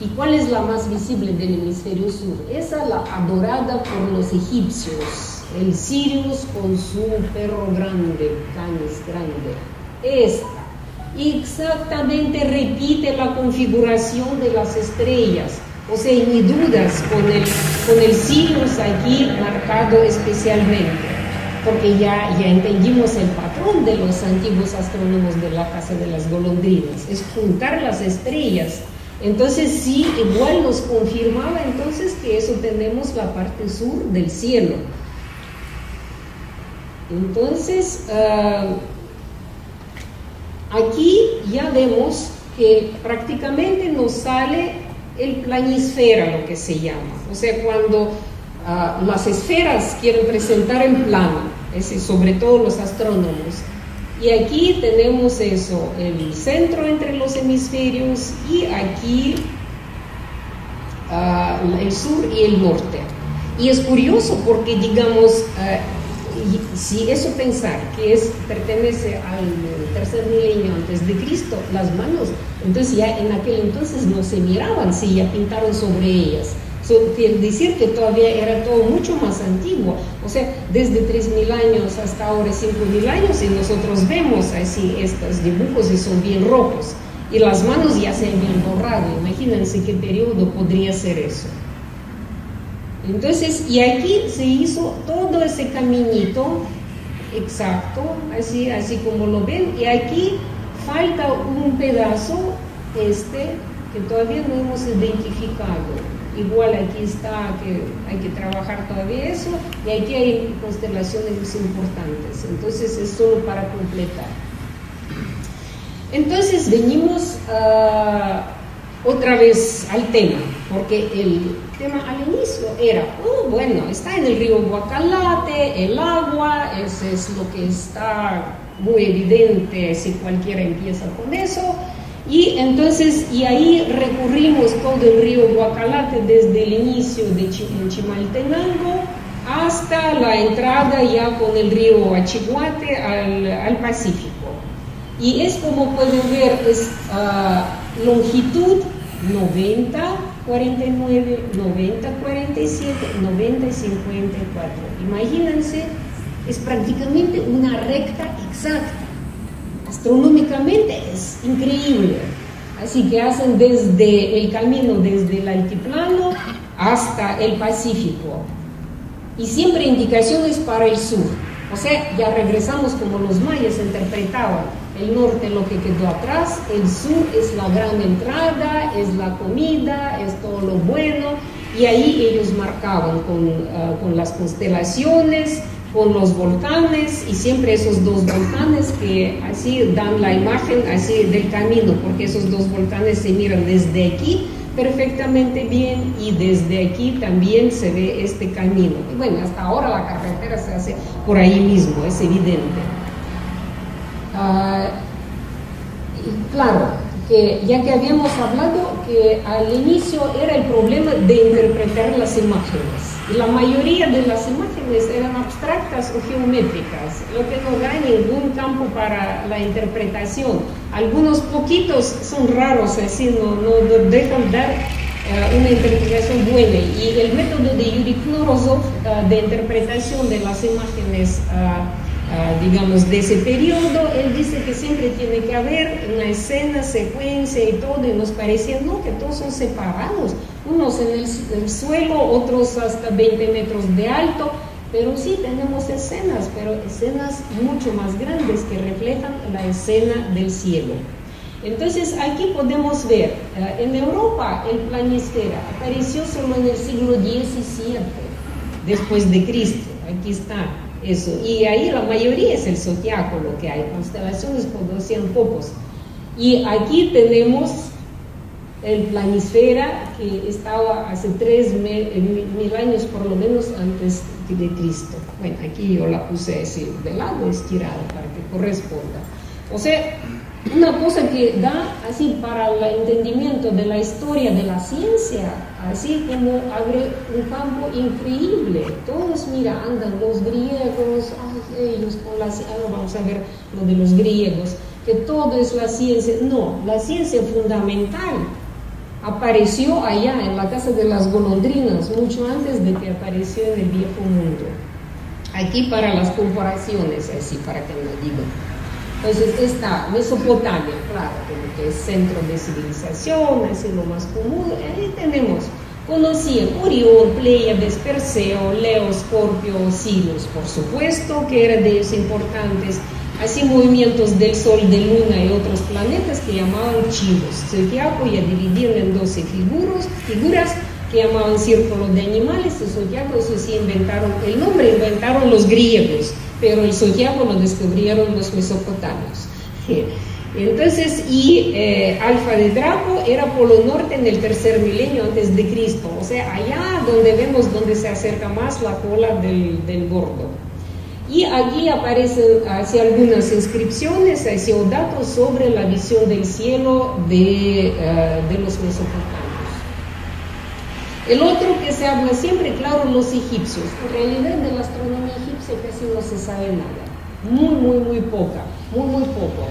¿Y cuál es la más visible del hemisferio sur? Esa, la adorada por los egipcios, el Sirius con su perro grande, Canis grande. Esta exactamente repite la configuración de las estrellas. O sea, ni dudas con el Sirius aquí marcado especialmente, porque ya entendimos el patrón de los antiguos astrónomos de la Casa de las Golondrinas, es juntar las estrellas. Entonces sí, igual nos confirmaba entonces que eso tenemos la parte sur del cielo. Entonces, aquí ya vemos que prácticamente nos sale el planisfera, lo que se llama. O sea, cuando las esferas quieren presentar en plano, sobre todo los astrónomos. Y aquí tenemos eso, el centro entre los hemisferios, y aquí el sur y el norte. Y es curioso porque, digamos, si eso pensar que pertenece al tercer milenio antes de Cristo, las manos, entonces ya en aquel entonces no se miraban, si ya pintaron sobre ellas. Quiere decir que todavía era todo mucho más antiguo, o sea, desde 3.000 años hasta ahora 5.000 años, y nosotros vemos así estos dibujos y son bien rojos, y las manos ya se habían borrado. Imagínense qué periodo podría ser eso. Entonces, y aquí se hizo todo ese caminito exacto, así como lo ven, y aquí falta un pedazo que todavía no hemos identificado. Igual aquí está, que hay que trabajar todavía eso, y aquí hay constelaciones importantes. Entonces es solo para completar. Entonces venimos otra vez al tema, porque el tema al inicio era, bueno, está en el río Guacalate, el agua, eso es lo que está muy evidente si cualquiera empieza con eso. Y entonces, y ahí recurrimos todo el río Guacalate desde el inicio de Chimaltenango hasta la entrada ya con el río Achiguate al Pacífico. Y es como pueden ver, es longitud 90, 49, 90, 47, 90 y 54. Imagínense, es prácticamente una recta exacta. Astronómicamente es increíble. Así que hacen desde el camino, desde el altiplano hasta el Pacífico. Y siempre indicaciones para el sur. O sea, ya regresamos como los mayas interpretaban. El norte lo que quedó atrás, el sur es la gran entrada, es la comida, es todo lo bueno. Y ahí ellos marcaban con las constelaciones, con los volcanes, y siempre esos dos volcanes que así dan la imagen así del camino, porque esos dos volcanes se miran desde aquí perfectamente bien, y desde aquí también se ve este camino. Y bueno, hasta ahora la carretera se hace por ahí mismo, es evidente. Y claro, que ya que habíamos hablado que al inicio era el problema de interpretar las imágenes, y la mayoría de las imágenes eran abstractas o geométricas, lo que no da ningún campo para la interpretación. Algunos poquitos son raros, así no dejan dar una interpretación buena, y el método de Yuri Knorozov de interpretación de las imágenes digamos de ese periodo, él dice que siempre tiene que haber una escena, secuencia y todo, y nos parecía no, que todos son separados, unos en el suelo, otros hasta 20 metros de alto, Pero sí tenemos escenas, pero escenas mucho más grandes que reflejan la escena del cielo. Entonces aquí podemos ver, en Europa el planisfera apareció solo en el siglo XVII después de Cristo. Aquí está eso, y ahí la mayoría es el zodiaco lo que hay, constelaciones conocían pocos. Y aquí tenemos el planisfera que estaba hace 3.000 años por lo menos antes de Cristo. Bueno, aquí yo la puse así de lado, estirada para que corresponda. O sea, una cosa que da así para el entendimiento de la historia de la ciencia, así como abre un campo increíble. Todos, mira, andan los griegos, ay, ellos con la ciencia, ahora vamos a ver lo de los griegos, que todo es la ciencia. No, la ciencia fundamental apareció allá en la casa de las golondrinas, mucho antes de que apareció en el viejo mundo. Aquí para las comparaciones, así para que no digan. Entonces está Mesopotamia, claro, que es centro de civilización, así lo más común. Ahí tenemos, conocían Orión, Pléyades, Perseo, Leo, Escorpio, Sirius, por supuesto que eran de ellos importantes. Así movimientos del Sol, de Luna y otros planetas que llamaban chivos. Zodiaco ya dividían en 12 figuras que llamaban círculo de animales. El zodiaco, eso sí inventaron, el nombre inventaron los griegos, pero el zodiaco lo descubrieron los mesopotamios. Entonces, Alfa de Draco era polo norte en el tercer milenio antes de Cristo, o sea, allá donde vemos donde se acerca más la cola del gordo. Y aquí aparecen así algunas inscripciones, así, o datos sobre la visión del cielo de los mesopotamios. El otro que se habla siempre, claro, los egipcios. En realidad de la astronomía egipcia casi no se sabe nada, muy poca, muy poco.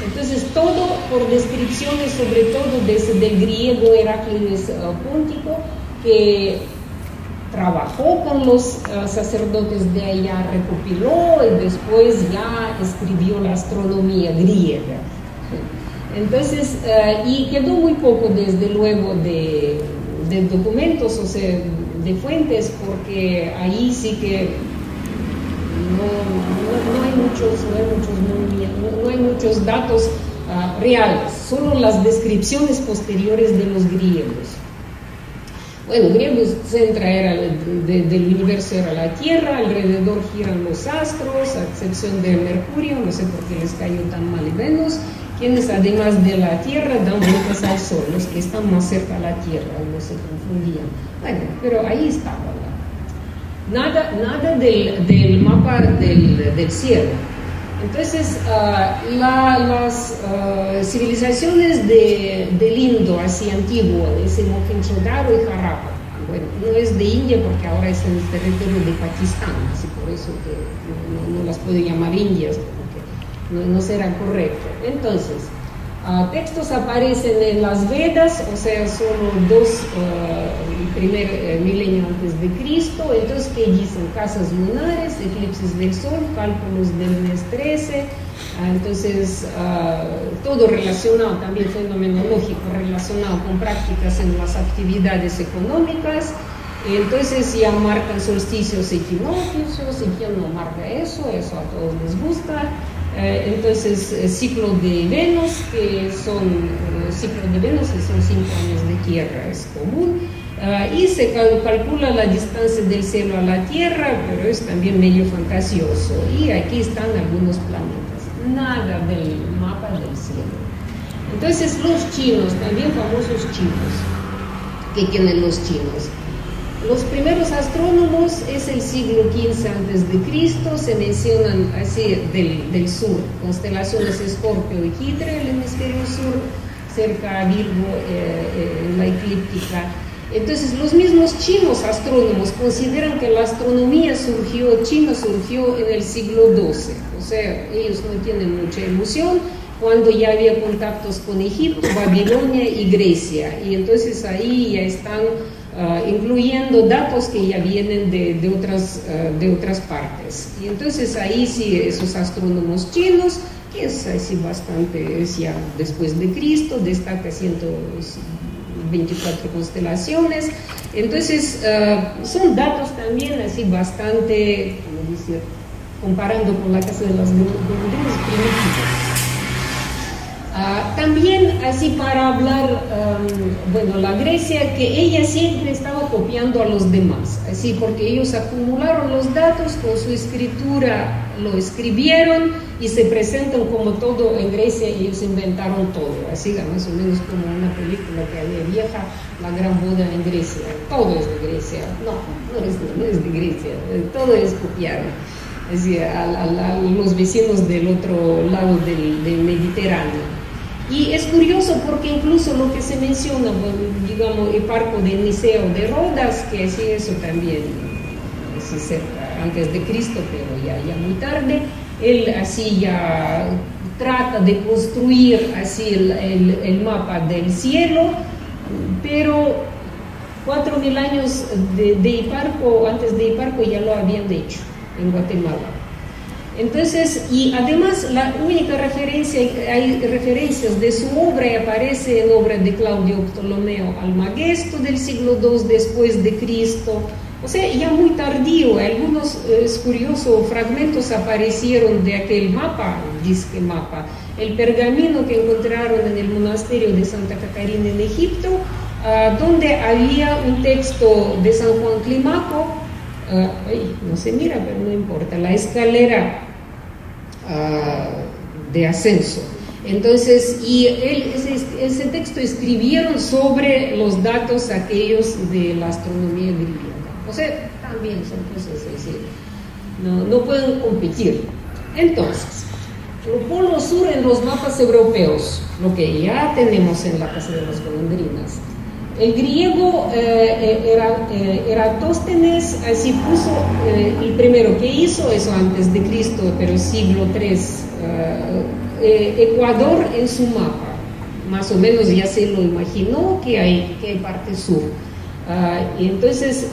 Entonces todo por descripciones, sobre todo del griego Heráclides Póntico, que trabajó con los sacerdotes de allá, recopiló y después ya escribió la astronomía griega. Entonces, y quedó muy poco desde luego de documentos, o sea, de fuentes, porque ahí sí que no hay muchos datos reales, solo las descripciones posteriores de los griegos. Bueno, griegos centra del universo era la Tierra, alrededor giran los astros, a excepción de Mercurio, no sé por qué les cayó tan mal, y Venus, quienes además de la Tierra dan vueltas al Sol, los que están más cerca a la Tierra, no se confundían. Bueno, pero ahí estaba. Nada del mapa del cielo. Entonces, las civilizaciones del Indo, así antiguo, ese Mohenjo-Daro y Harappa, bueno, no es de India porque ahora es en el territorio de Pakistán, así por eso que no las puedo llamar indias, porque no será correcto. Entonces, textos aparecen en las Vedas, o sea, solo primer milenio antes de Cristo. Entonces, ¿qué dicen? Casas lunares, eclipses del Sol, cálculos del mes 13, entonces todo relacionado, también fenomenológico, relacionado con prácticas en las actividades económicas. Entonces ya marcan solsticios, equinoccios, y quién no marca eso a todos les gusta. Entonces, ciclo de Venus, que son 5 años de Tierra, es común. Y se calcula la distancia del cielo a la Tierra, pero es también medio fantasioso. Y aquí están algunos planetas, nada del mapa del cielo. Entonces, los chinos, también famosos chinos, ¿qué tienen los chinos? Los primeros astrónomos es el siglo XV antes de Cristo, se mencionan así del sur, constelaciones Escorpio y Hidra, el hemisferio sur, cerca a Virgo, la eclíptica. Entonces, los mismos chinos astrónomos consideran que la astronomía china surgió en el siglo XII, o sea, ellos no tienen mucha ilusión, cuando ya había contactos con Egipto, Babilonia y Grecia, y entonces ahí ya están incluyendo datos que ya vienen de otras partes. Y entonces ahí sí, esos astrónomos chinos, que es así bastante, es ya después de Cristo, destaca 24 constelaciones. Entonces, son datos también así bastante, ¿cómo decir?, comparando con la casa de las golondrinas, primitivos. También así para hablar, bueno, la Grecia, que ella siempre estaba copiando a los demás, así porque ellos acumularon los datos con su escritura, lo escribieron y se presentan como todo en Grecia, y ellos inventaron todo, así más o menos como una película que había vieja, La Gran Boda en Grecia, todo es de Grecia, no es de Grecia, todo es copiado. Así, a los vecinos del otro lado del Mediterráneo. Y es curioso porque incluso lo que se menciona, digamos, Hiparco de Niceo de Rodas, que así eso también, así cerca, antes de Cristo, pero ya muy tarde, él así ya trata de construir así el mapa del cielo, pero 4000 años de Hiparco, antes de Hiparco ya lo habían hecho en Guatemala. Entonces, y además la única referencia, hay referencias de su obra y aparece en obra de Claudio Ptolomeo Almagesto del siglo II después de Cristo, o sea, ya muy tardío. Algunos, es curioso, fragmentos aparecieron de aquel mapa, disque mapa, el pergamino que encontraron en el monasterio de Santa Catarina en Egipto, donde había un texto de San Juan Climaco. No se mira, pero no importa, la escalera de ascenso. Entonces, y ese texto escribieron sobre los datos aquellos de la astronomía griega. O sea, también son cosas así, no pueden competir. Entonces, el polo sur en los mapas europeos, lo que ya tenemos en la Casa de las Golondrinas. El griego Eratóstenes así puso, el primero que hizo, eso antes de Cristo, pero siglo III, Ecuador en su mapa. Más o menos ya se lo imaginó que hay parte sur. Y entonces,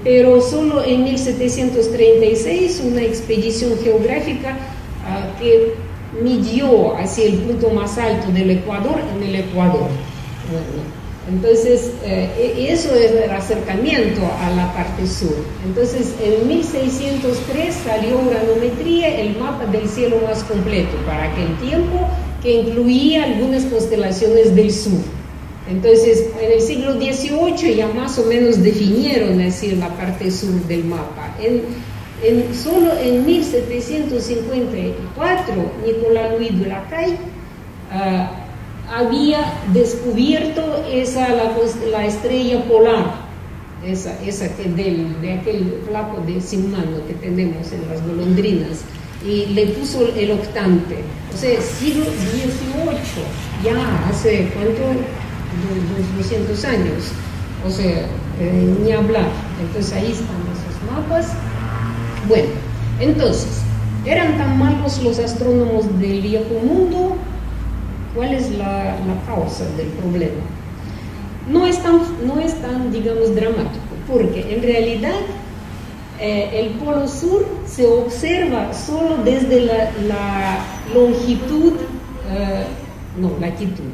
pero solo en 1736 una expedición geográfica que midió hacia el punto más alto del Ecuador en el Ecuador. Bueno, entonces, eso es el acercamiento a la parte sur. Entonces, en 1603 salió Uranometría, el mapa del cielo más completo para aquel tiempo, que incluía algunas constelaciones del sur. Entonces, en el siglo XVIII ya más o menos definieron así la parte sur del mapa. Solo en 1754, Nicolas Louis de Lacaille había descubierto la estrella polar, esa que de aquel flaco de Simano que tenemos en las golondrinas, y le puso el octante. O sea, siglo XVIII, ya hace ¿cuánto? 200 años, o sea, ni hablar. Entonces ahí están esos mapas. Bueno, entonces, ¿eran tan malos los astrónomos del viejo mundo? ¿Cuál es la causa del problema? No es tan, digamos, dramático, porque en realidad el polo sur se observa solo desde la longitud, latitud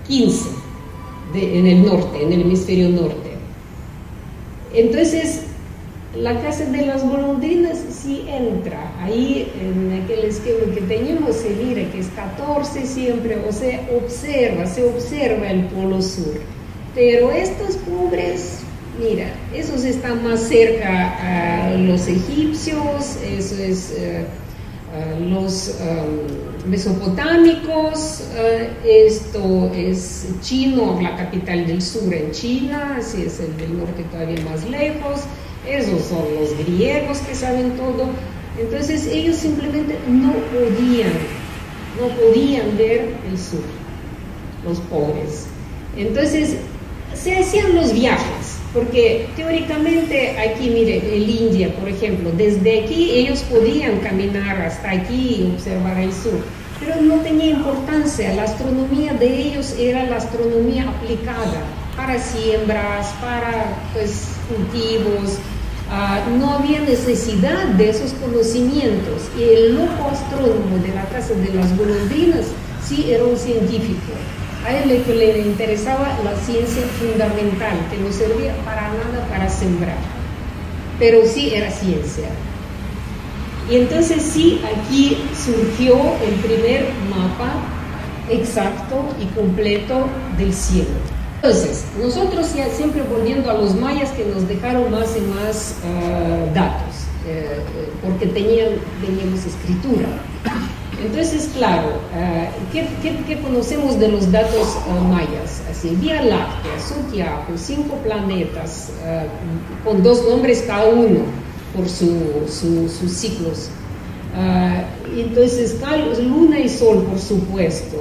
15 en el norte, en el hemisferio norte. Entonces, la Casa de las Golondrinas sí entra ahí en aquel esquema que teníamos, se mira que es 14 siempre, o sea, se observa el polo sur. Pero estos pobres, mira, esos están más cerca a los egipcios, eso es los mesopotámicos, esto es chino, la capital del sur en China, así es el del norte todavía más lejos. Esos son los griegos que saben todo. Entonces ellos simplemente no podían ver el sur, los pobres. Entonces se hacían los viajes, porque teóricamente aquí, mire, el India, por ejemplo, desde aquí ellos podían caminar hasta aquí y observar el sur, pero no tenía importancia. La astronomía de ellos era la astronomía aplicada para siembras, para cultivos. No había necesidad de esos conocimientos, y el loco astrónomo de la Casa de las Golondrinas sí era un científico. A él lo que le interesaba la ciencia fundamental, que no servía para nada para sembrar, pero sí era ciencia. Y entonces sí, aquí surgió el primer mapa exacto y completo del cielo. Entonces, nosotros ya siempre volviendo a los mayas que nos dejaron más y más datos, porque teníamos escritura. Entonces, claro, ¿qué conocemos de los datos mayas? Así, Vía Láctea, Sutiaco, 5 planetas, con 2 nombres cada uno por sus ciclos. Entonces, Luna y Sol, por supuesto,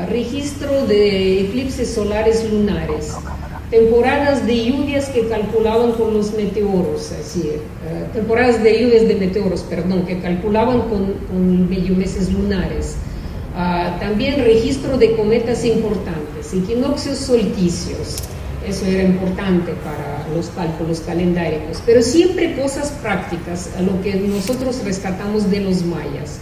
registro de eclipses solares lunares, temporadas de lluvias que calculaban con los meteoros, así, temporadas de lluvias de meteoros, perdón, que calculaban con meses lunares. También registro de cometas importantes, equinoccios, solsticios. Eso era importante para los cálculos calendáricos, pero siempre cosas prácticas, a lo que nosotros rescatamos de los mayas.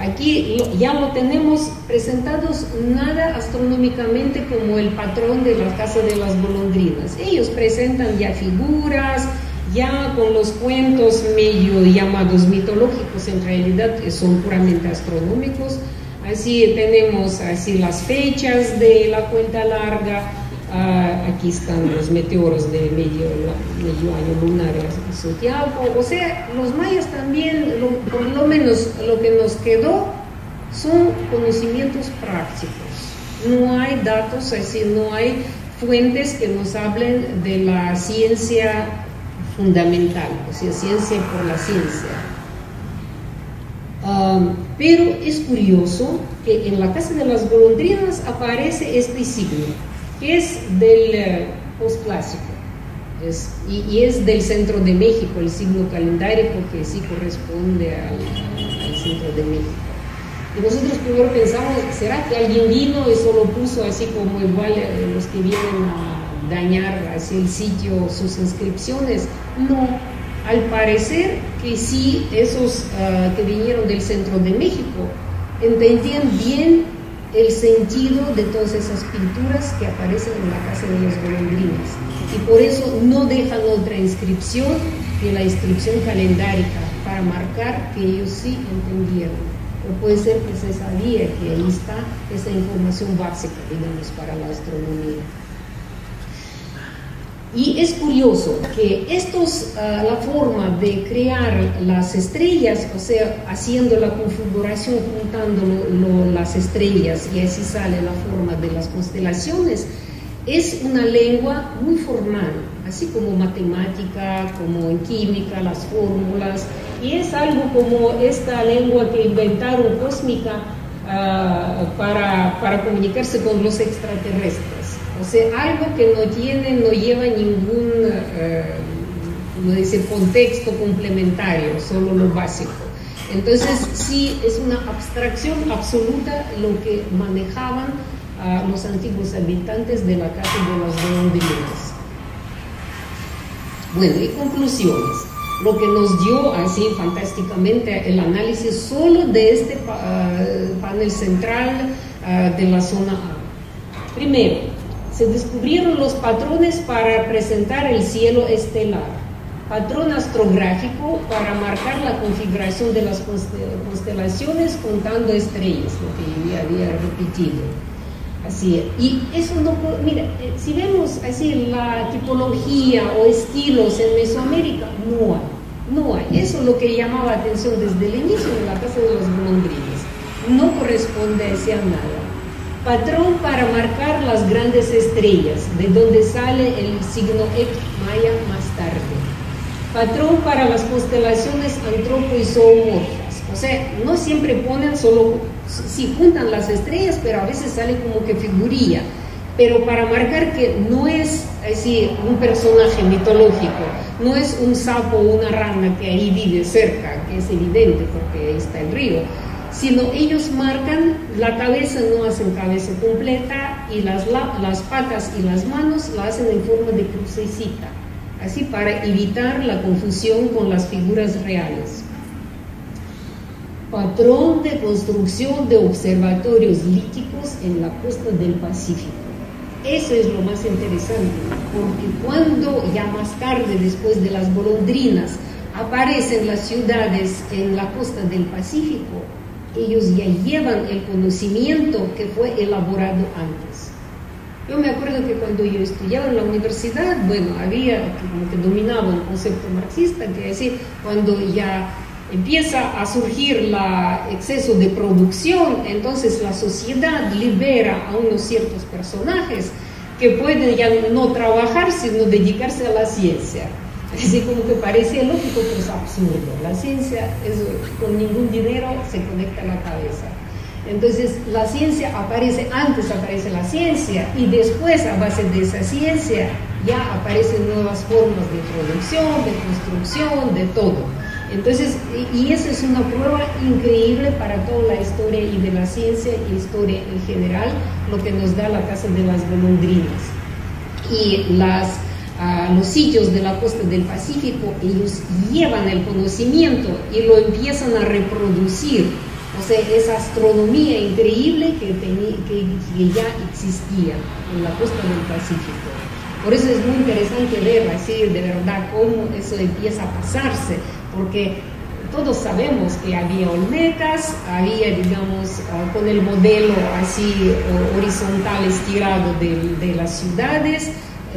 Aquí ya no tenemos presentados nada astronómicamente como el patrón de la casa de las golondrinas. Ellos presentan ya figuras, ya con los cuentos medio llamados mitológicos, en realidad son puramente astronómicos. Así tenemos así las fechas de la cuenta larga. Aquí están los meteoros de medio año lunar zodiaco. O sea, los mayas también, por lo menos lo que nos quedó son conocimientos prácticos. No hay datos, así, no hay fuentes que nos hablen de la ciencia fundamental, o sea, ciencia por la ciencia. Pero es curioso que en la casa de las golondrinas aparece este signo, que es del postclásico, y es del centro de México, el signo calendárico que sí corresponde al centro de México. Y nosotros primero pensamos, ¿será que alguien vino y solo puso así como igual los que vienen a dañar así el sitio, sus inscripciones? No, al parecer que sí, esos que vinieron del centro de México entendían bien el sentido de todas esas pinturas que aparecen en la casa de las golondrinas, y por eso no dejan otra inscripción que la inscripción calendárica para marcar que ellos sí entendieron, o puede ser que se sabía que ahí está esa información básica, digamos, para la astronomía. Y es curioso que la forma de crear las estrellas, o sea, haciendo la configuración, juntando las estrellas, y así sale la forma de las constelaciones, es una lengua muy formal, así como matemática, como en química, las fórmulas, y es algo como esta lengua que inventaron cósmica para comunicarse con los extraterrestres. O sea, algo que no lleva ningún contexto complementario, solo lo básico. Entonces, sí, es una abstracción absoluta lo que manejaban los antiguos habitantes de la casa de las golondrinas. Bueno, y conclusiones. Lo que nos dio así fantásticamente el análisis solo de este panel central de la zona A. Primero, se descubrieron los patrones para presentar el cielo estelar, patrón astrográfico para marcar la configuración de las constelaciones contando estrellas, lo que ya había repetido. Así, y eso no, mira, si vemos así la tipología o estilos en Mesoamérica, no hay. Eso es lo que llamaba atención desde el inicio de la casa de las golondrinas. No corresponde a nada. Patrón para marcar las grandes estrellas, de donde sale el signo Ek maya más tarde. Patrón para las constelaciones antropo y zoomorfas. O sea, no siempre ponen solo, sí juntan las estrellas, pero a veces sale como que figurilla. Pero para marcar que no es así un personaje mitológico, no es un sapo o una rana que ahí vive cerca, que es evidente porque ahí está el río, sino ellos marcan la cabeza, no hacen cabeza completa, y las patas y las manos la hacen en forma de crucecita, así para evitar la confusión con las figuras reales. patrón de construcción de observatorios líticos en la costa del Pacífico. Eso es lo más interesante, porque cuando ya más tarde, después de las golondrinas, aparecen las ciudades en la costa del Pacífico, ellos ya llevan el conocimiento que fue elaborado antes. Yo me acuerdo que cuando yo estudiaba en la universidad, bueno, había como que dominaba un concepto marxista, que es decir, cuando ya empieza a surgir el exceso de producción, entonces la sociedad libera a unos ciertos personajes que pueden ya no trabajar, sino dedicarse a la ciencia. Así como que parece lógico, pero es absurdo. La ciencia, con ningún dinero se conecta a la cabeza. Entonces, la ciencia aparece, antes aparece la ciencia, y después, a base de esa ciencia, ya aparecen nuevas formas de producción, de construcción, de todo. Entonces, y esa es una prueba increíble para toda la historia y de la ciencia y historia en general, lo que nos da la Casa de las Golondrinas. Y los sitios de la costa del Pacífico, ellos llevan el conocimiento y lo empiezan a reproducir. O sea, esa astronomía increíble que ya existía en la costa del Pacífico. Por eso es muy interesante ver así de verdad cómo eso empieza a pasarse, porque todos sabemos que había olmecas, había, digamos, con el modelo así horizontal estirado de las ciudades,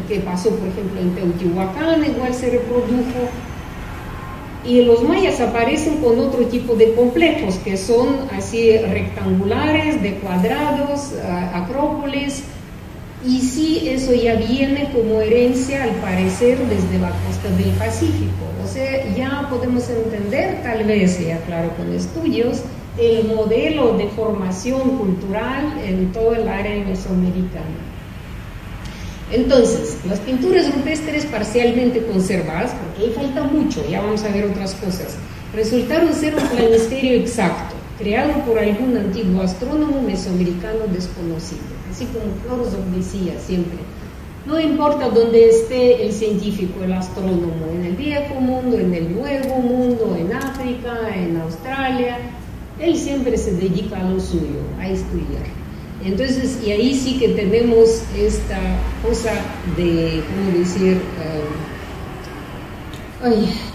que pasó, por ejemplo, en Teotihuacán, igual se reprodujo. Y los mayas aparecen con otro tipo de complejos, que son así rectangulares, de cuadrados, acrópolis. Y sí, eso ya viene como herencia, al parecer, desde la costa del Pacífico. O sea, ya podemos entender, tal vez, ya claro, con estudios, el modelo de formación cultural en toda el área mesoamericana. Entonces, las pinturas rupestres parcialmente conservadas, porque ahí falta mucho, ya vamos a ver otras cosas, resultaron ser un planisferio exacto, creado por algún antiguo astrónomo mesoamericano desconocido. Así como Knorozov decía siempre, no importa dónde esté el científico, el astrónomo, en el viejo mundo, en el nuevo mundo, en África, en Australia, él siempre se dedica a lo suyo, a estudiar. Entonces, y ahí sí que tenemos esta cosa de, ¿cómo decir?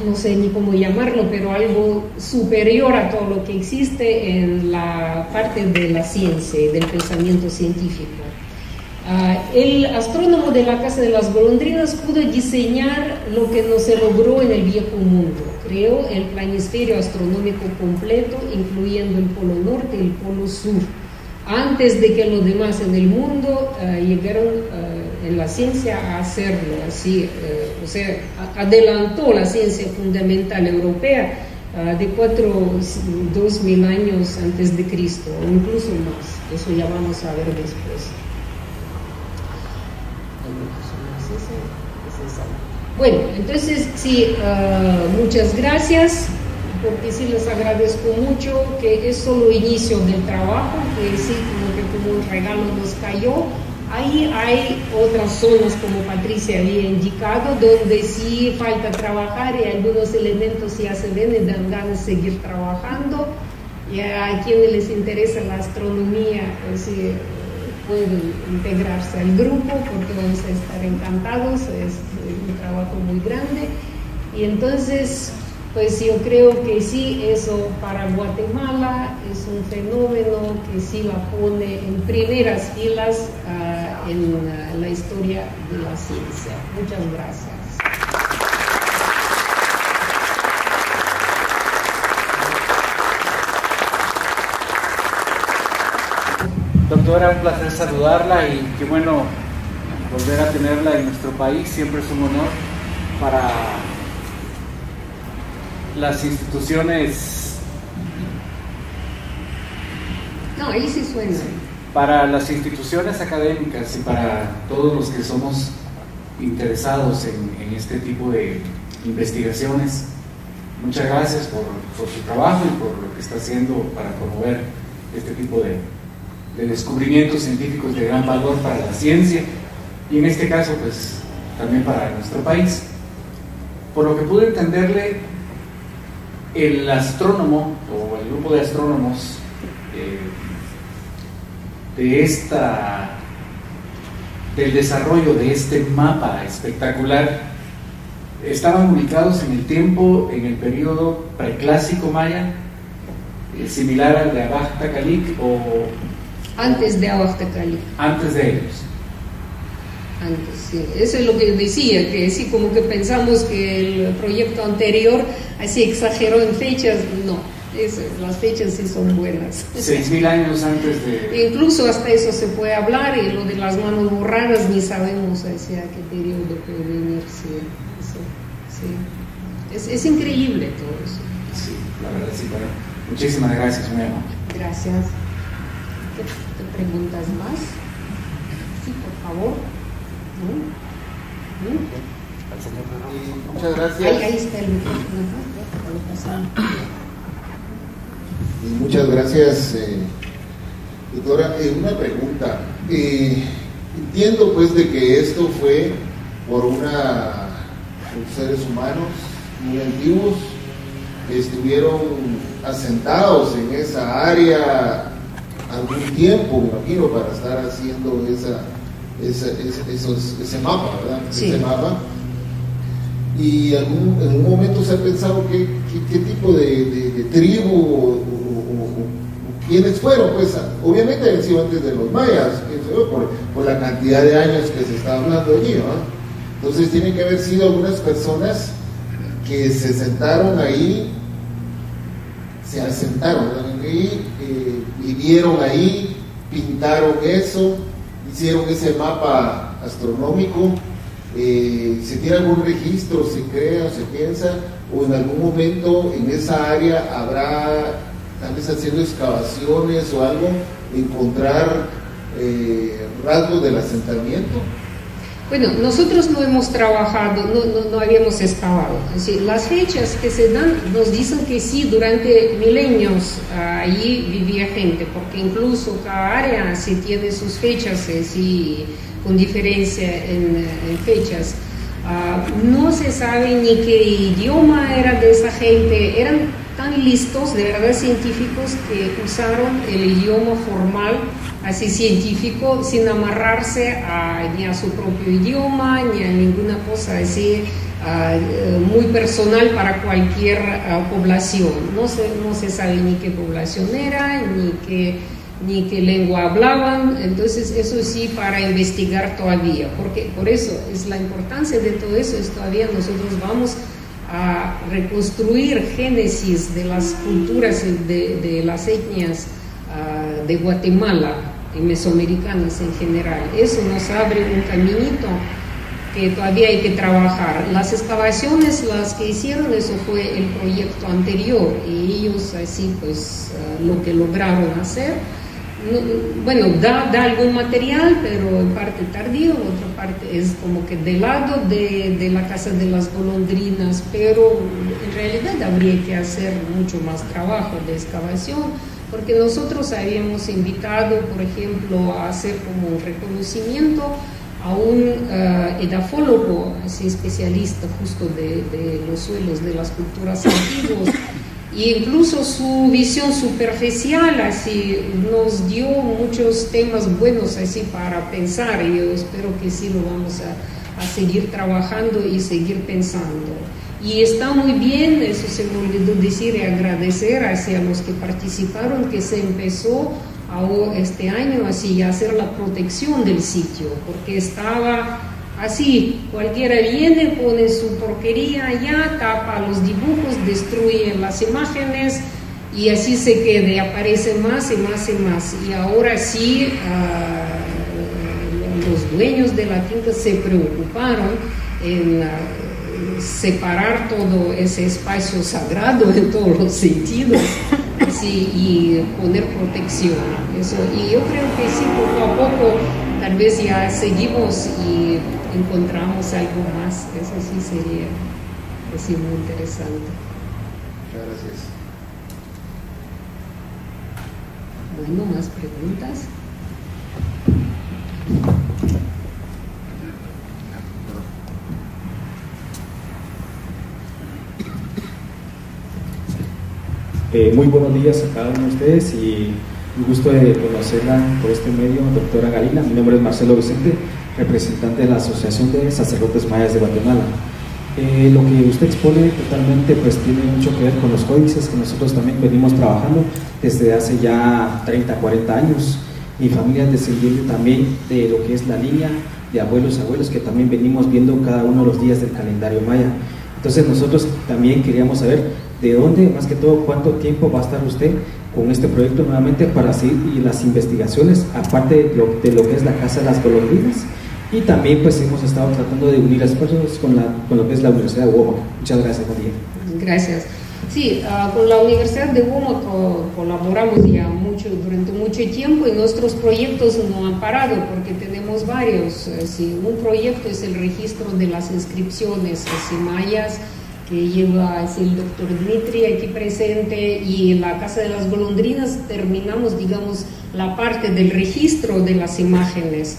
No sé ni cómo llamarlo, pero algo superior a todo lo que existe en la parte de la ciencia y del pensamiento científico. El astrónomo de la Casa de las Golondrinas pudo diseñar lo que no se logró en el viejo mundo. Creó el planisferio astronómico completo, incluyendo el polo norte y el polo sur, antes de que los demás en el mundo llegaron en la ciencia a hacerlo así, o sea, adelantó la ciencia fundamental europea de 2.000 años antes de Cristo, o incluso más. Eso ya vamos a ver después. Bueno, entonces sí, muchas gracias, porque sí les agradezco mucho, que es solo inicio del trabajo, que sí, como un regalo nos cayó. Ahí hay otras zonas, como Patricia había indicado, donde sí falta trabajar y algunos elementos ya se ven y dan ganas de seguir trabajando. Y a quienes les interesa la astronomía, pues sí, pueden integrarse al grupo, porque vamos a estar encantados, es un trabajo muy grande. Y entonces, pues yo creo que sí, eso para Guatemala es un fenómeno que sí la pone en primeras filas en la historia de la ciencia. Muchas gracias. Doctora, un placer saludarla y qué bueno volver a tenerla en nuestro país. Siempre es un honor para las instituciones. No, ahí sí suena. Para las instituciones académicas y para todos los que somos interesados en este tipo de investigaciones. Muchas gracias por su trabajo y por lo que está haciendo para promover este tipo de descubrimientos científicos de gran valor para la ciencia y en este caso pues también para nuestro país. Por lo que pude entenderle, el astrónomo o el grupo de astrónomos del desarrollo de este mapa espectacular estaban ubicados en el tiempo, en el periodo preclásico maya, similar al de Abaj Takalik, o antes de Abaj Takalik. Antes de ellos. Antes, sí. Eso es lo que decía, que sí, como que pensamos que el proyecto anterior así exageró en fechas. No, las fechas sí son buenas. 6.000 años antes de... Incluso hasta eso se puede hablar, y lo de las manos borradas ni sabemos hacia qué periodo puede venir. Sí. Es increíble todo eso. Sí, la verdad sí. Bueno, muchísimas gracias, muy amable. Gracias. ¿Qué preguntas más? Sí, por favor. Muchas gracias. Ahí está el micrófono. Y muchas gracias, doctora. Una pregunta. Entiendo pues de que esto fue por seres humanos muy antiguos que estuvieron asentados en esa área algún tiempo, me imagino, para estar haciendo ese mapa, ¿verdad? Sí. Ese mapa. Y en un momento se ha pensado qué tipo de tribu o quiénes fueron. Pues obviamente han sido antes de los mayas, por la cantidad de años que se está hablando allí, ¿no? Entonces tienen que haber sido algunas personas que se sentaron ahí, se asentaron ahí, vivieron ahí, pintaron eso, hicieron ese mapa astronómico. ¿Se tiene algún registro, se cree o se piensa, o en algún momento en esa área habrá, tal vez haciendo excavaciones o algo, encontrar rasgos del asentamiento? Bueno, nosotros no hemos trabajado, no habíamos excavado. Es decir, las fechas que se dan nos dicen que sí, durante milenios allí vivía gente, porque incluso cada área sí tiene sus fechas, sí, con diferencia en fechas. No se sabe ni qué idioma era de esa gente. Eran tan listos, de verdad, científicos, que usaron el idioma formal, así científico, sin amarrarse ni a su propio idioma, ni a ninguna cosa así muy personal para cualquier población. No se sabe ni qué población era, ni qué lengua hablaban. Entonces eso sí, para investigar todavía, porque por eso es la importancia de todo eso, es todavía nosotros vamos a reconstruir génesis de las culturas, de las etnias de Guatemala y mesoamericanas en general. Eso nos abre un caminito que todavía hay que trabajar. Las excavaciones, las que hicieron, eso fue el proyecto anterior, y ellos así pues lo que lograron hacer, bueno, da algún material, pero en parte tardío, en otra parte es como que del lado de la Casa de las Golondrinas, pero en realidad habría que hacer mucho más trabajo de excavación, porque nosotros habíamos invitado, por ejemplo, a hacer como un reconocimiento a un edafólogo, así especialista justo de los suelos de las culturas antiguas, e incluso su visión superficial así nos dio muchos temas buenos así para pensar, y yo espero que sí lo vamos a seguir trabajando y seguir pensando. Y está muy bien, eso se me olvidó decir y agradecer hacia los que participaron, que se empezó este año así a hacer la protección del sitio, porque estaba así, cualquiera viene, pone su porquería allá, tapa los dibujos, destruye las imágenes, y así se queda, aparece más y más y más. Y ahora sí, los dueños de la finca se preocuparon en separar todo ese espacio sagrado en todos los sentidos, así, y poner protección. Eso, y yo creo que sí, poco a poco, tal vez ya seguimos y encontramos algo más. Eso sí sería así muy interesante. Muchas gracias. Bueno, más preguntas. Muy buenos días a cada uno de ustedes y un gusto de conocerla por este medio, doctora Galina. Mi nombre es Marcelo Vicente, representante de la Asociación de Sacerdotes Mayas de Guatemala. Lo que usted expone totalmente pues tiene mucho que ver con los códices que nosotros también venimos trabajando desde hace ya 30, 40 años. Mi familia es descendiente también de lo que es la línea de abuelos que también venimos viendo cada uno de los días del calendario maya. Entonces nosotros también queríamos saber de dónde, más que todo, cuánto tiempo va a estar usted con este proyecto nuevamente para seguir y las investigaciones, aparte de lo que es la Casa de las Golondrinas, y también pues hemos estado tratando de unir esfuerzos con lo que es la Universidad de Huánuco. Muchas gracias, María. Gracias. Sí, con la Universidad de Huánuco colaboramos ya durante mucho tiempo y nuestros proyectos no han parado porque tenemos varios. Un proyecto es el registro de las inscripciones mayas que lleva el doctor Dmitri aquí presente, y en la Casa de las Golondrinas terminamos, digamos, la parte del registro de las imágenes.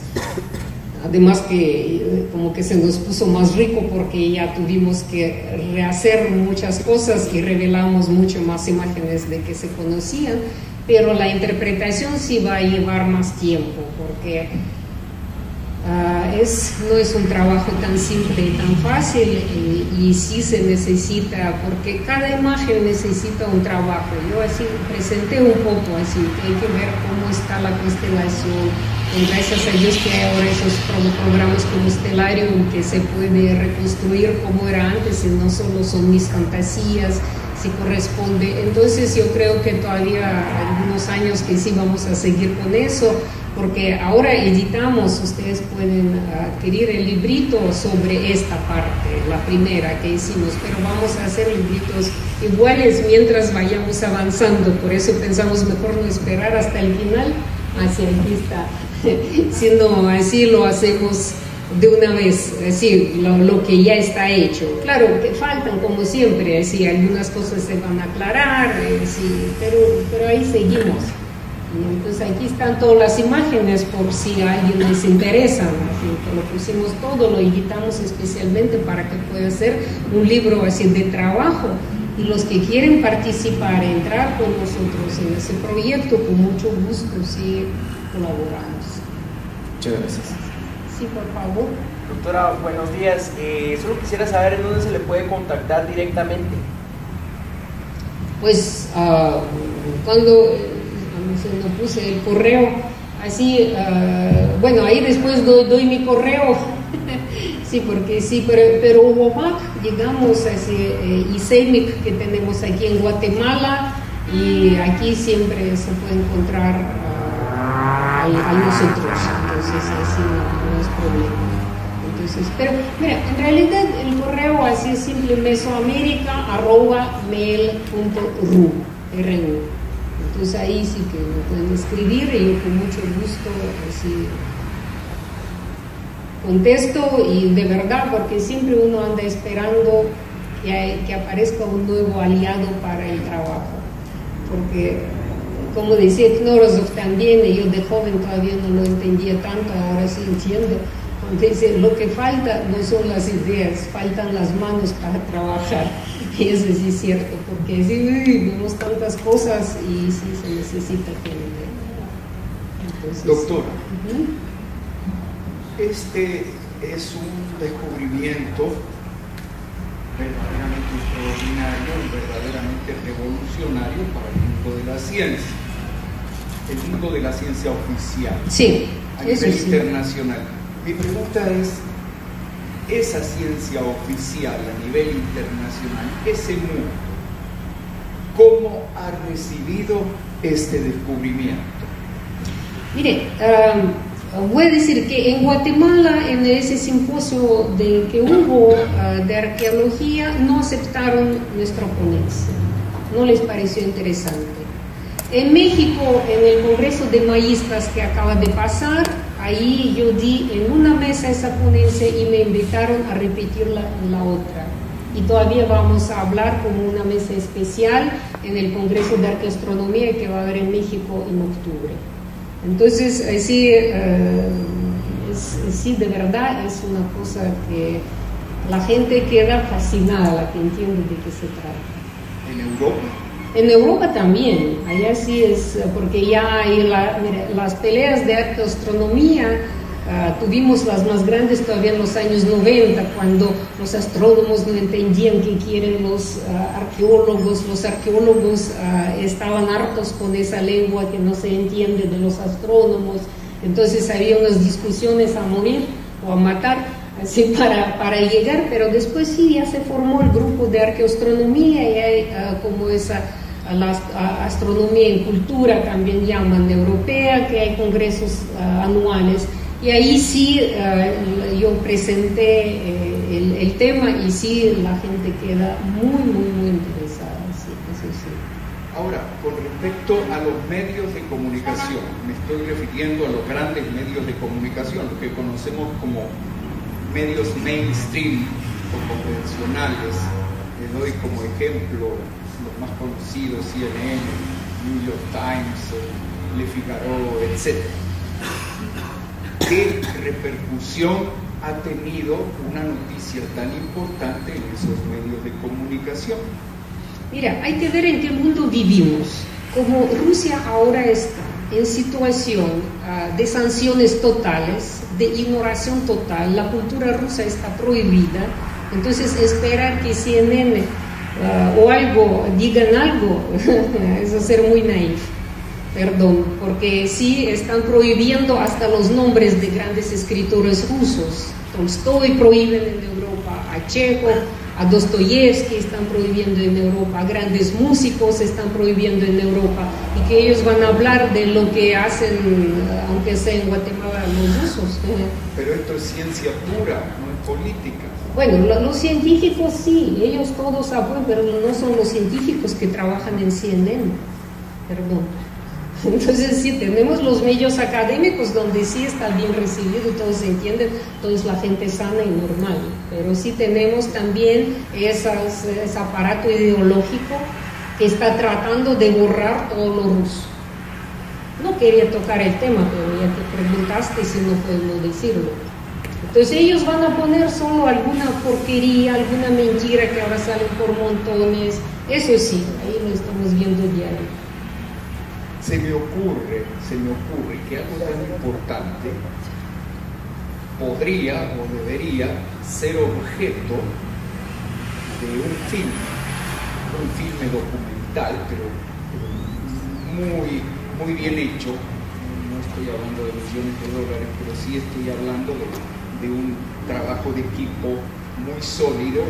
Además que como que se nos puso más rico porque ya tuvimos que rehacer muchas cosas y revelamos mucho más imágenes de que se conocían, pero la interpretación sí va a llevar más tiempo porque no es un trabajo tan simple y tan fácil, y sí se necesita, porque cada imagen necesita un trabajo. Yo así presenté un poco así, que hay que ver cómo está la constelación. Gracias a Dios que hay ahora esos programas como Estelario en que se puede reconstruir cómo era antes y no solo son mis fantasías, si corresponde. Entonces yo creo que todavía algunos años que sí vamos a seguir con eso, porque ahora editamos, ustedes pueden adquirir el librito sobre esta parte, la primera que hicimos, pero vamos a hacer libritos iguales mientras vayamos avanzando. Por eso pensamos mejor no esperar hasta el final, hacia aquí está, sino así lo hacemos de una vez, así lo que ya está hecho. Claro que faltan, como siempre, así algunas cosas se van a aclarar, pero ahí seguimos. Entonces aquí están todas las imágenes por si a alguien les interesa, así que lo pusimos todo, lo editamos especialmente para que pueda ser un libro así de trabajo, y los que quieren participar, entrar con nosotros en ese proyecto, con mucho gusto sí colaboramos. Muchas gracias. Sí, por favor. Doctora, buenos días. Solo quisiera saber en dónde se le puede contactar directamente. Pues cuando se nos puse el correo, así, bueno, ahí después doy mi correo, sí, porque sí, pero WOMAC, digamos, así, ISEMIC que tenemos aquí en Guatemala, y aquí siempre se puede encontrar a nosotros, entonces así no es problema. Entonces, pero mira, en realidad el correo así es simple, mesoamerica@mail.ru. Entonces ahí sí que me pueden escribir y yo con mucho gusto así contesto, y de verdad, porque siempre uno anda esperando que aparezca un nuevo aliado para el trabajo, porque como decía Knorozov también, y yo de joven todavía no lo entendía tanto, ahora sí entiendo, porque dice, lo que falta no son las ideas, faltan las manos para trabajar. Y eso sí es cierto, porque sí vemos tantas cosas y sí se necesita que... Entonces, doctora, este es un descubrimiento verdaderamente extraordinario y verdaderamente revolucionario para el mundo de la ciencia, el mundo de la ciencia oficial, sí, a nivel internacional. Mi pregunta es, esa ciencia oficial a nivel internacional, ese mundo, ¿cómo ha recibido este descubrimiento? Mire, voy a decir que en Guatemala, en ese simposio que hubo de arqueología, no aceptaron nuestra ponencia, no les pareció interesante. En México, en el Congreso de Mayistas que acaba de pasar, ahí yo di en una mesa esa ponencia y me invitaron a repetirla en la otra. Y todavía vamos a hablar como una mesa especial en el Congreso de Arqueoastronomía que va a haber en México en octubre. Entonces, sí, de verdad es una cosa que la gente queda fascinada, la que entiende de qué se trata. ¿En Europa? En Europa también, allá sí es, porque ya hay las peleas de arqueoastronomía, tuvimos las más grandes todavía en los años 90, cuando los astrónomos no entendían qué quieren los arqueólogos estaban hartos con esa lengua que no se entiende de los astrónomos, entonces había unas discusiones a morir o a matar, así para llegar, pero después sí ya se formó el grupo de arqueoastronomía y hay como esa la astronomía en cultura también llaman europea, que hay congresos anuales, y ahí sí yo presenté el tema y sí la gente queda muy interesada, sí, eso sí. Ahora, con respecto a los medios de comunicación, me estoy refiriendo a los grandes medios de comunicación, lo que conocemos como medios mainstream o convencionales. Les doy como ejemplo los más conocidos, CNN, New York Times, Le Figaro, etc. ¿Qué repercusión ha tenido una noticia tan importante en esos medios de comunicación? Mira, hay que ver en qué mundo vivimos. Como Rusia ahora está en situación de sanciones totales, de ignoración total, la cultura rusa está prohibida, entonces esperar que CNN o algo, digan algo, es ser muy naif, perdón, porque sí están prohibiendo hasta los nombres de grandes escritores rusos. Tolstoy prohíben en Europa, a Chekhov, a Dostoyevsky están prohibiendo en Europa, a grandes músicos están prohibiendo en Europa, y que ellos van a hablar de lo que hacen, aunque sea en Guatemala, los rusos. Pero esto es ciencia pura, no es política. Bueno, los científicos sí, ellos todos apoyan, pero no son los científicos que trabajan en CNN, perdón. Entonces sí, tenemos los medios académicos donde sí está bien recibido, todos se entienden, todos la gente sana y normal, pero sí tenemos también ese aparato ideológico que está tratando de borrar todo lo ruso. No quería tocar el tema, pero ya te preguntaste si no podemos decirlo. Entonces ellos van a poner solo alguna porquería, alguna mentira que ahora salen por montones, eso sí, ahí lo estamos viendo diario. Se me ocurre que algo tan importante podría o debería ser objeto de un filme documental, pero muy bien hecho. No estoy hablando de millones de dólares, pero sí estoy hablando de un trabajo de equipo muy sólido.